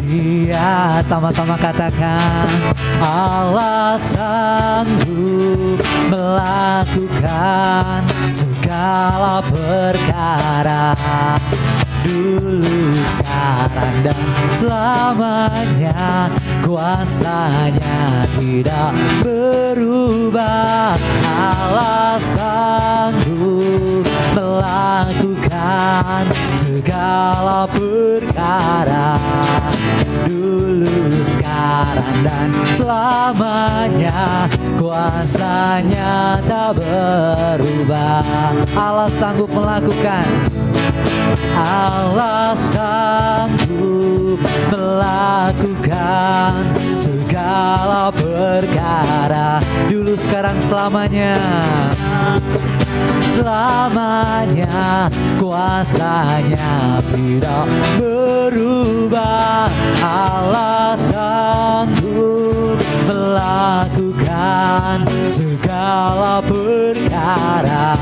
Dia sama-sama katakan Allah sanggup melakukan segala perkara, dulu, sekarang dan selamanya. Kuasanya tidak berubah. Allah sanggup melakukan segala perkara, dulu, sekarang dan selamanya. Kuasanya tak berubah. Allah sanggup melakukan, Allah sanggup melakukan segala perkara, dulu, sekarang, selamanya. Selamanya kuasanya tidak berubah. Allah sanggup melakukan segala perkara,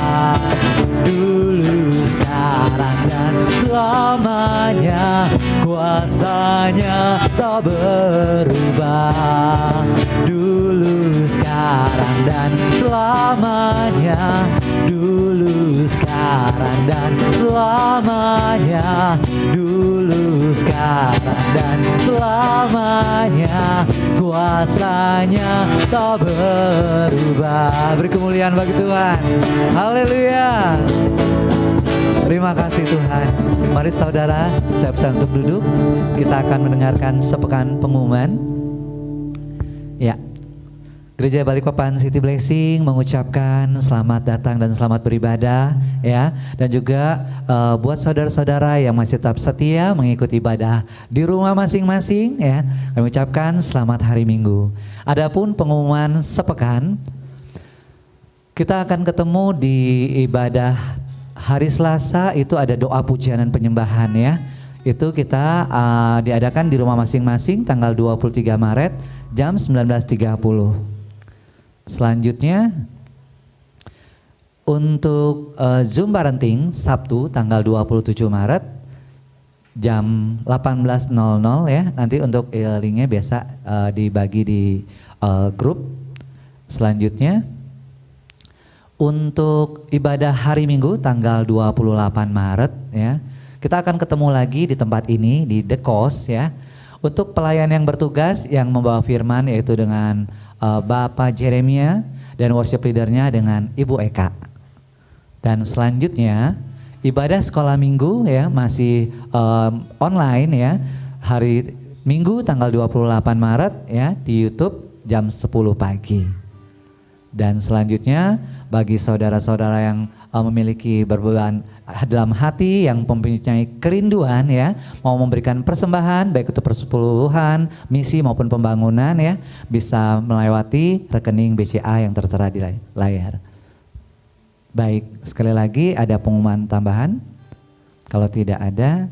dulu, sekarang dan selamanya. Kuasanya tak berubah, dulu, sekarang dan selamanya. Dulu, sekarang dan selamanya. Dulu, sekarang dan selamanya. Kuasanya tak berubah. Beri kemuliaan bagi Tuhan. Haleluya. Terima kasih Tuhan. Mari saudara, siap-siap untuk duduk. Kita akan mendengarkan sepekan pengumuman. Ya, Gereja Balikpapan City Blessing mengucapkan selamat datang dan selamat beribadah ya. Dan juga buat saudara-saudara yang masih tetap setia mengikuti ibadah di rumah masing-masing ya, kami ucapkan selamat hari Minggu. Adapun pengumuman sepekan, kita akan ketemu di ibadah hari Selasa, itu ada doa pujian dan penyembahan ya. Itu kita diadakan di rumah masing-masing tanggal 23 Maret jam 19.30. Selanjutnya untuk Zoom parenting Sabtu tanggal 27 Maret jam 18.00 ya. Nanti untuk linknya biasa dibagi di grup. Selanjutnya untuk ibadah hari Minggu tanggal 28 Maret ya. Kita akan ketemu lagi di tempat ini di The Coast ya. Untuk pelayan yang bertugas yang membawa firman yaitu dengan Bapak Jeremia dan worship leadernya dengan Ibu Eka. Dan selanjutnya ibadah sekolah minggu ya masih online ya, hari Minggu tanggal 28 Maret ya di YouTube jam 10 pagi. Dan selanjutnya bagi saudara-saudara yang memiliki berbeban dalam hati, yang mempunyai kerinduan ya, mau memberikan persembahan baik itu persepuluhan, misi maupun pembangunan ya, bisa melewati rekening BCA yang tertera di layar. Baik, sekali lagi ada pengumuman tambahan? Kalau tidak ada,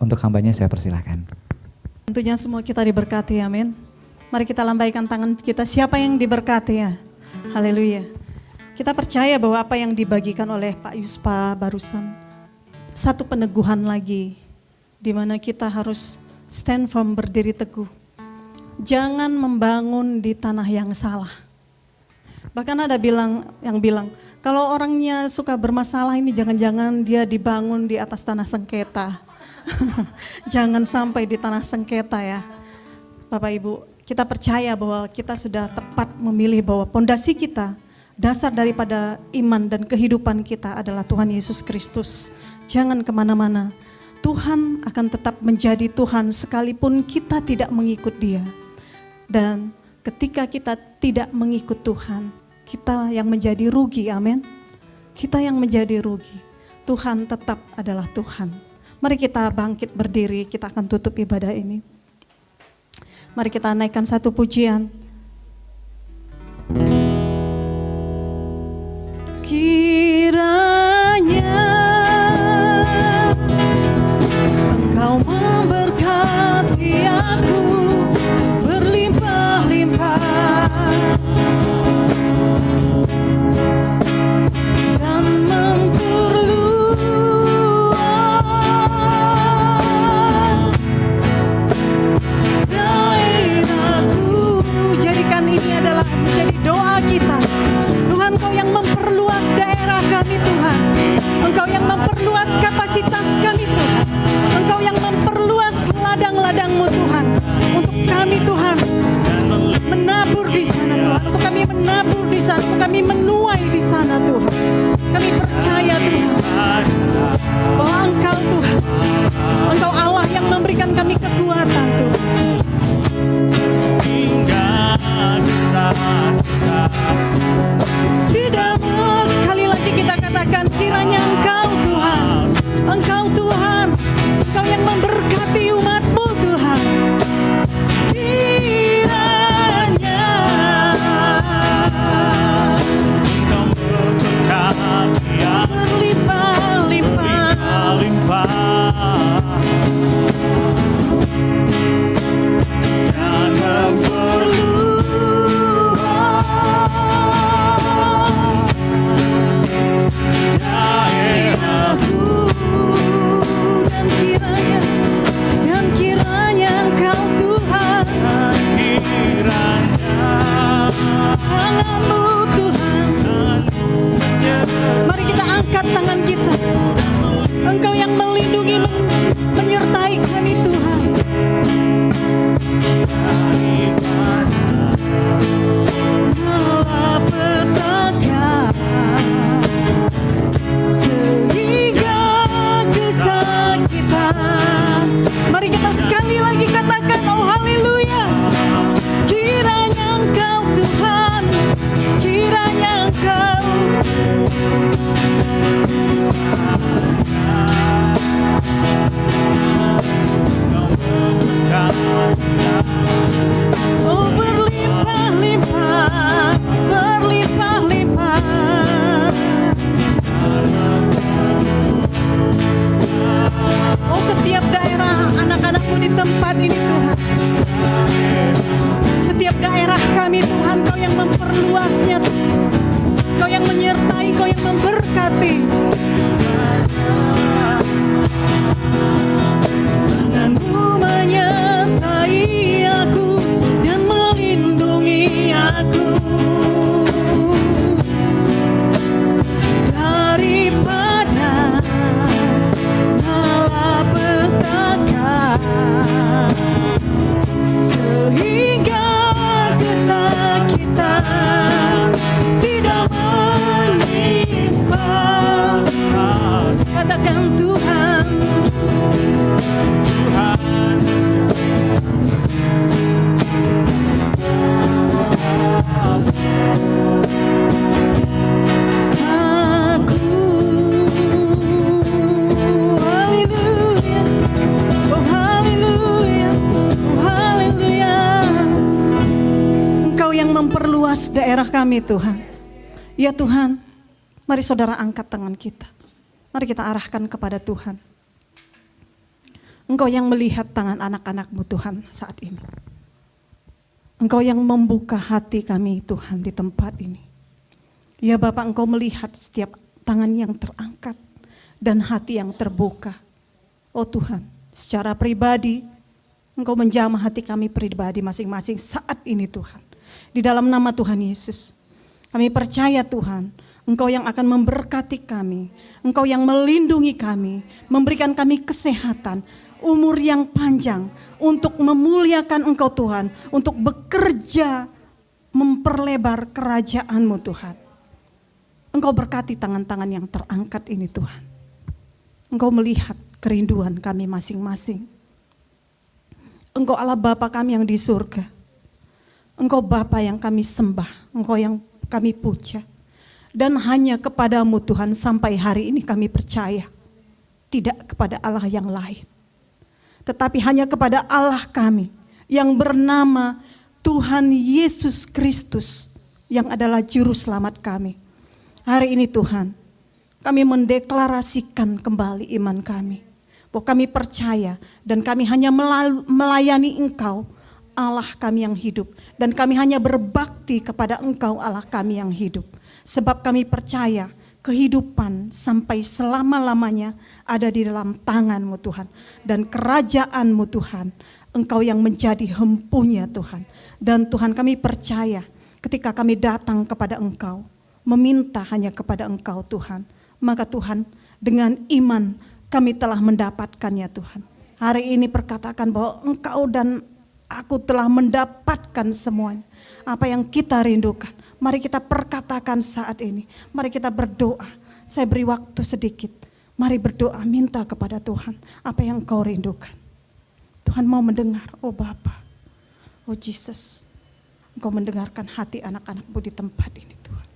untuk hambanya saya persilahkan. Tentunya semua kita diberkati, amin. Mari kita lambaikan tangan kita, siapa yang diberkati ya? Haleluya. Kita percaya bahwa apa yang dibagikan oleh Pak Yuspa barusan, satu peneguhan lagi, di mana kita harus stand firm, berdiri teguh. Jangan membangun di tanah yang salah. Bahkan ada yang bilang, kalau orangnya suka bermasalah ini jangan-jangan dia dibangun di atas tanah sengketa. Jangan sampai di tanah sengketa ya. Bapak Ibu, kita percaya bahwa kita sudah tepat memilih bahwa pondasi kita, dasar daripada iman dan kehidupan kita adalah Tuhan Yesus Kristus. Jangan kemana-mana. Tuhan akan tetap menjadi Tuhan sekalipun kita tidak mengikut Dia. Dan ketika kita tidak mengikut Tuhan, kita yang menjadi rugi, amin. Kita yang menjadi rugi. Tuhan tetap adalah Tuhan. Mari kita bangkit berdiri, kita akan tutup ibadah ini. Mari kita naikkan satu pujian. Kiranya Engkau memberkati aku berlimpah-limpah dan memperluas daerahku. Jadikan ini adalah menjadi doa kita. Tuhan, Engkau yang memperluas daerah kami Tuhan. Engkau yang memperluas kapasitas kami Tuhan. Engkau yang memperluas ladang-ladang-Mu Tuhan. Untuk kami Tuhan menabur di sana Tuhan. Untuk kami menabur di sana. Untuk kami menuai di sana Tuhan. Kami percaya Tuhan bahwa Engkau Tuhan, Engkau Allah yang memberikan kami kekuatan Tuhan. Hingga di saat kita Tidak, sekali lagi kita katakan kiranya Engkau Tuhan, Engkau Tuhan, Engkau yang memberkati umat-Mu Tuhan. Kiranya Engkau memberkati aku berlimpah-limpah berlimpah dan memperluas daerahku. dan kiranya Engkau Tuhan, Kiranya tangan-Mu Tuhan. Mari kita angkat tangan kita. Engkau yang melindungi, menyertai kami Tuhan. Malapetaka sehingga kesakitan. Mari kita sekali lagi katakan, oh haleluya. Kiranya Engkau Tuhan, kiranya Engkau oh berlimpah-limpah, berlimpah-limpah. Oh setiap daerah anak-anak-Mu di tempat ini Tuhan. Setiap daerah kami Tuhan, Kau yang memperluasnya, Kau yang menyertai, Kau yang memberkati. Tangan-Mu menyertai aku dan melindungi aku daripada malapetaka. memperluas daerah kami Tuhan. Ya Tuhan, mari saudara angkat tangan kita. Mari kita arahkan kepada Tuhan. Engkau yang melihat tangan anak-anak-Mu Tuhan saat ini. Engkau yang membuka hati kami Tuhan di tempat ini. Ya Bapak, Engkau melihat setiap tangan yang terangkat dan hati yang terbuka. Oh Tuhan, secara pribadi Engkau menjamah hati kami pribadi masing-masing saat ini Tuhan. Di dalam nama Tuhan Yesus, kami percaya Tuhan, Engkau yang akan memberkati kami, Engkau yang melindungi kami, memberikan kami kesehatan, umur yang panjang untuk memuliakan Engkau Tuhan, untuk bekerja memperlebar kerajaan-Mu Tuhan. Engkau berkati tangan-tangan yang terangkat ini Tuhan. Engkau melihat kerinduan kami masing-masing. Engkau Allah Bapa kami yang di surga. Engkau Bapa yang kami sembah, Engkau yang kami puja. Dan hanya kepadamu Tuhan sampai hari ini kami percaya. Tidak kepada Allah yang lain. Tetapi hanya kepada Allah kami yang bernama Tuhan Yesus Kristus yang adalah juru selamat kami. Hari ini Tuhan, kami mendeklarasikan kembali iman kami. Bahwa kami percaya dan kami hanya melayani Engkau, Allah kami yang hidup. Dan kami hanya berbakti kepada Engkau, Allah kami yang hidup. Sebab kami percaya kehidupan sampai selama-lamanya ada di dalam tangan-Mu Tuhan. Dan kerajaan-Mu Tuhan, Engkau yang menjadi hempunya Tuhan. Dan Tuhan kami percaya ketika kami datang kepada Engkau, meminta hanya kepada Engkau Tuhan. Maka Tuhan, dengan iman kami telah mendapatkannya Tuhan. Hari ini perkatakan bahwa Engkau dan aku telah mendapatkan semuanya. Apa yang kita rindukan. Mari kita perkatakan saat ini. Mari kita berdoa. Saya beri waktu sedikit. Mari berdoa, minta kepada Tuhan apa yang Engkau rindukan. Tuhan mau mendengar, oh Bapa, oh Jesus. Engkau mendengarkan hati anak-anak-Mu di tempat ini Tuhan.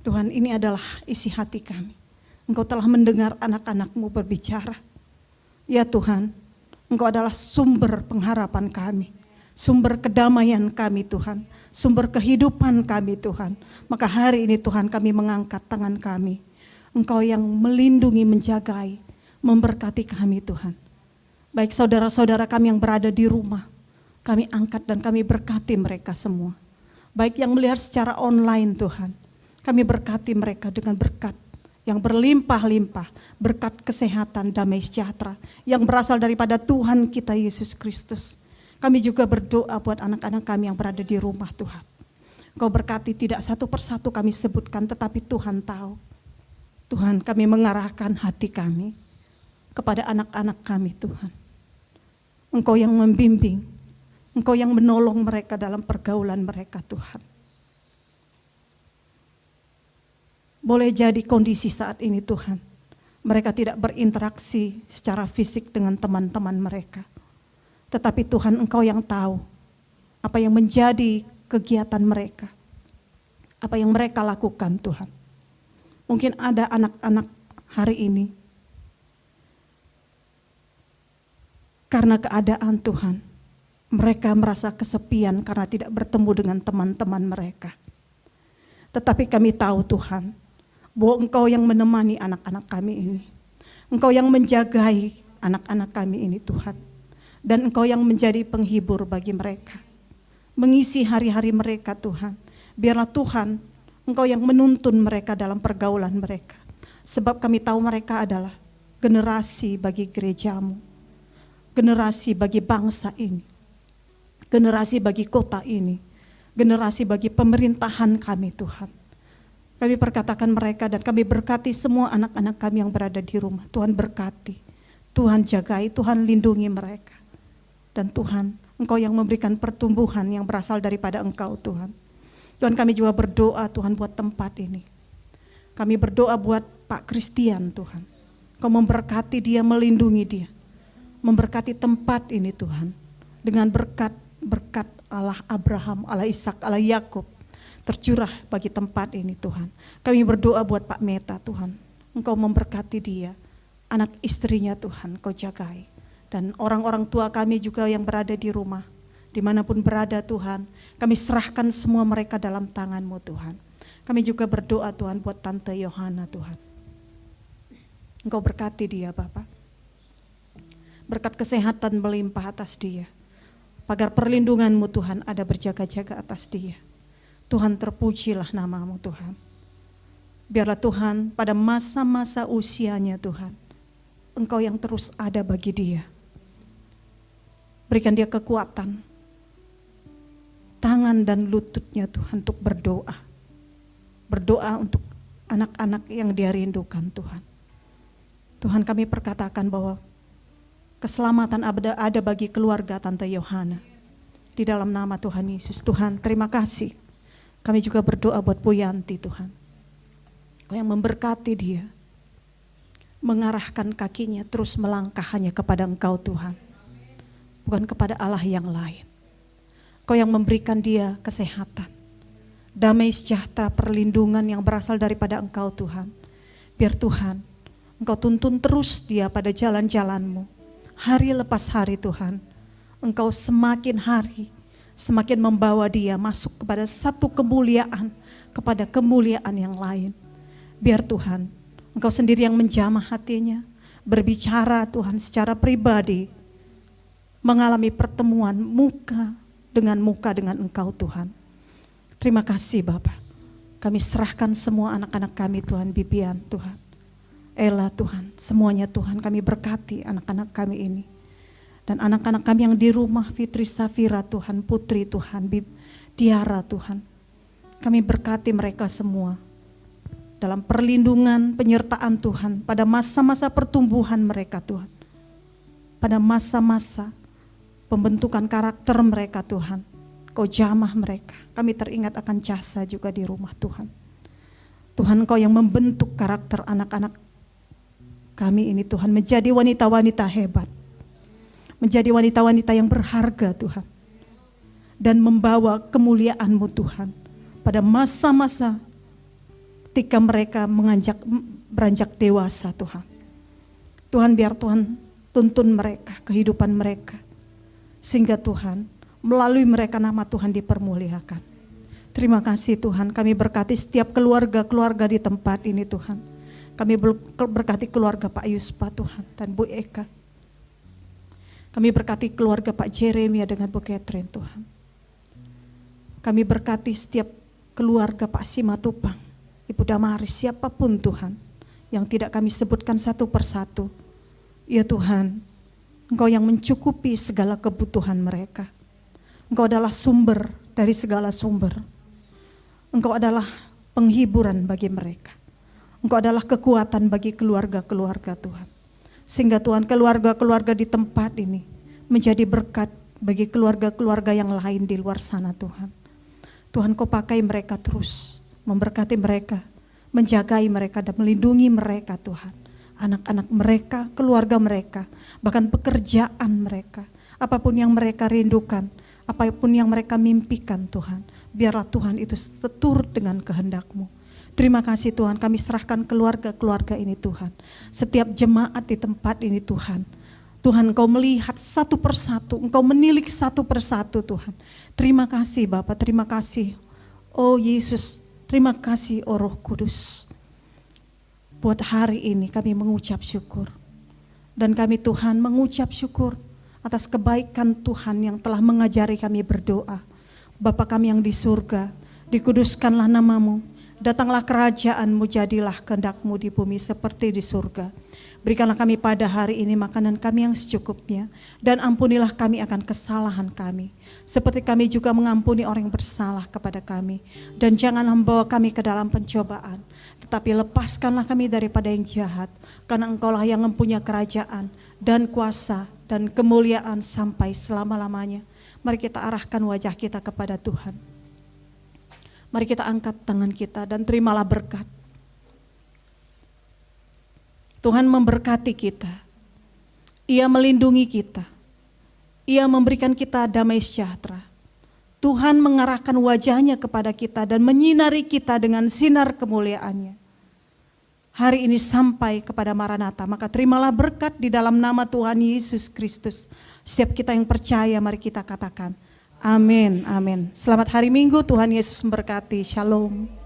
Tuhan, ini adalah isi hati kami. Engkau telah mendengar anak-anak-Mu berbicara. Ya Tuhan, Engkau adalah sumber pengharapan kami. Sumber kedamaian kami Tuhan. Sumber kehidupan kami Tuhan. Maka hari ini Tuhan kami mengangkat tangan kami. Engkau yang melindungi, menjagai, memberkati kami Tuhan. Baik saudara-saudara kami yang berada di rumah. Kami angkat dan kami berkati mereka semua. Baik yang melihat secara online Tuhan. Kami berkati mereka dengan berkat yang berlimpah-limpah, berkat kesehatan, damai sejahtera yang berasal daripada Tuhan kita Yesus Kristus. Kami juga berdoa buat anak-anak kami yang berada di rumah Tuhan. Kau berkati tidak satu persatu kami sebutkan, tetapi Tuhan tahu. Tuhan, kami mengarahkan hati kami kepada anak-anak kami Tuhan. Engkau yang membimbing, Engkau yang menolong mereka dalam pergaulan mereka Tuhan. Boleh jadi kondisi saat ini Tuhan, mereka tidak berinteraksi secara fisik dengan teman-teman mereka. Tetapi Tuhan, Engkau yang tahu apa yang menjadi kegiatan mereka. Apa yang mereka lakukan Tuhan. Mungkin ada anak-anak hari ini, karena keadaan Tuhan, mereka merasa kesepian karena tidak bertemu dengan teman-teman mereka. Tetapi kami tahu Tuhan, bahwa Engkau yang menemani anak-anak kami ini. Engkau yang menjagai anak-anak kami ini Tuhan. Dan Engkau yang menjadi penghibur bagi mereka. Mengisi hari-hari mereka Tuhan. Biarlah Tuhan, Engkau yang menuntun mereka dalam pergaulan mereka. Sebab kami tahu mereka adalah generasi bagi gereja-Mu. Generasi bagi bangsa ini. Generasi bagi kota ini. Generasi bagi pemerintahan kami Tuhan. Kami perkatakan mereka dan kami berkati semua anak-anak kami yang berada di rumah. Tuhan berkati, Tuhan jagai, Tuhan lindungi mereka. Dan Tuhan, Engkau yang memberikan pertumbuhan yang berasal daripada Engkau Tuhan. Tuhan, kami juga berdoa Tuhan buat tempat ini. Kami berdoa buat Pak Christian Tuhan. Engkau memberkati dia, melindungi dia. Memberkati tempat ini Tuhan. Dengan berkat Allah Abraham, Allah Ishak, Allah Yakub. Tercurah bagi tempat ini Tuhan. Kami berdoa buat Pak Meta Tuhan. Engkau memberkati dia, anak istrinya Tuhan, Kau jagai. Dan orang-orang tua kami juga yang berada di rumah, dimanapun berada Tuhan, kami serahkan semua mereka dalam tangan-Mu Tuhan. Kami juga berdoa Tuhan buat Tante Yohana Tuhan. Engkau berkati dia Bapak. Berkat kesehatan melimpah atas dia. Pagar perlindungan-Mu Tuhan ada berjaga-jaga atas dia. Tuhan terpujilah nama-Mu Tuhan. Biarlah Tuhan pada masa-masa usianya Tuhan, Engkau yang terus ada bagi dia. Berikan dia kekuatan, tangan dan lututnya Tuhan untuk berdoa. Berdoa untuk anak-anak yang dia rindukan Tuhan. Tuhan kami perkatakan bahwa keselamatan ada bagi keluarga Tante Yohana. Di dalam nama Tuhan Yesus. Tuhan terima kasih. Kami juga berdoa buat Bu Yanti Tuhan. Kau yang memberkati dia. Mengarahkan kakinya terus melangkah hanya kepada Engkau Tuhan. Bukan kepada Allah yang lain. Kau yang memberikan dia kesehatan, damai sejahtera, perlindungan yang berasal daripada Engkau Tuhan. Biar Tuhan, Engkau tuntun terus dia pada jalan-jalan-Mu. Hari lepas hari Tuhan, Engkau semakin hari, semakin membawa dia masuk kepada satu kemuliaan, kepada kemuliaan yang lain. Biar Tuhan, Engkau sendiri yang menjamah hatinya, berbicara Tuhan secara pribadi, mengalami pertemuan muka dengan Engkau Tuhan. Terima kasih Bapak. Kami serahkan semua anak-anak kami Tuhan, Bibian Tuhan, Ella Tuhan, semuanya Tuhan kami berkati anak-anak kami ini. Dan anak-anak kami yang di rumah, Fitri Safira Tuhan, Putri Tuhan, Tiara Tuhan. Kami berkati mereka semua dalam perlindungan, penyertaan Tuhan pada masa-masa pertumbuhan mereka Tuhan. Pada masa-masa pembentukan karakter mereka Tuhan. Kau jamah mereka. Kami teringat akan jasa juga di rumah Tuhan. Tuhan Kau yang membentuk karakter anak-anak kami ini Tuhan. Menjadi wanita-wanita hebat. Menjadi wanita-wanita yang berharga Tuhan. Dan membawa kemuliaan-Mu Tuhan. Pada masa-masa ketika mereka beranjak dewasa Tuhan. Tuhan biar Tuhan tuntun mereka, kehidupan mereka. Sehingga Tuhan, melalui mereka nama Tuhan dipermuliakan. Terima kasih Tuhan, kami berkati setiap keluarga-keluarga di tempat ini Tuhan. Kami berkati keluarga Pak Yuspa Tuhan dan Bu Eka. Kami berkati keluarga Pak Jeremia dengan Bu Catherine Tuhan. Kami berkati setiap keluarga Pak Simatupang, Ibu Damaris, siapapun Tuhan yang tidak kami sebutkan satu persatu. Ya Tuhan, Engkau yang mencukupi segala kebutuhan mereka. Engkau adalah sumber dari segala sumber. Engkau adalah penghiburan bagi mereka. Engkau adalah kekuatan bagi keluarga-keluarga Tuhan. Sehingga Tuhan, keluarga-keluarga di tempat ini menjadi berkat bagi keluarga-keluarga yang lain di luar sana Tuhan. Tuhan Kau pakai mereka terus, memberkati mereka, menjagai mereka dan melindungi mereka Tuhan. Anak-anak mereka, keluarga mereka, bahkan pekerjaan mereka, apapun yang mereka rindukan, apapun yang mereka mimpikan Tuhan, biarlah Tuhan itu seturut dengan kehendak-Mu. Terima kasih Tuhan, kami serahkan keluarga-keluarga ini Tuhan, setiap jemaat di tempat ini Tuhan. Tuhan Engkau melihat satu persatu, Engkau menilik satu persatu Tuhan. Terima kasih Bapa, terima kasih oh Yesus, terima kasih oh Roh Kudus. Buat hari ini kami mengucap syukur. Dan kami Tuhan mengucap syukur atas kebaikan Tuhan yang telah mengajari kami berdoa. Bapa kami yang di surga, dikuduskanlah nama-Mu. Datanglah kerajaan-Mu, jadilah kehendak-Mu di bumi seperti di surga. Berikanlah kami pada hari ini makanan kami yang secukupnya. Dan ampunilah kami akan kesalahan kami. Seperti kami juga mengampuni orang yang bersalah kepada kami. Dan janganlah membawa kami ke dalam pencobaan. Tetapi lepaskanlah kami daripada yang jahat. Karena Engkaulah yang mempunyai kerajaan dan kuasa dan kemuliaan sampai selama-lamanya. Mari kita arahkan wajah kita kepada Tuhan. Mari kita angkat tangan kita dan terimalah berkat. Tuhan memberkati kita. Ia melindungi kita. Ia memberikan kita damai sejahtera. Tuhan mengarahkan wajahnya kepada kita dan menyinari kita dengan sinar kemuliaannya. hari ini sampai kepada Maranatha. Maka terimalah berkat di dalam nama Tuhan Yesus Kristus. Setiap kita yang percaya, mari kita katakan, amin, amin. Selamat hari Minggu, Tuhan Yesus memberkati. Shalom.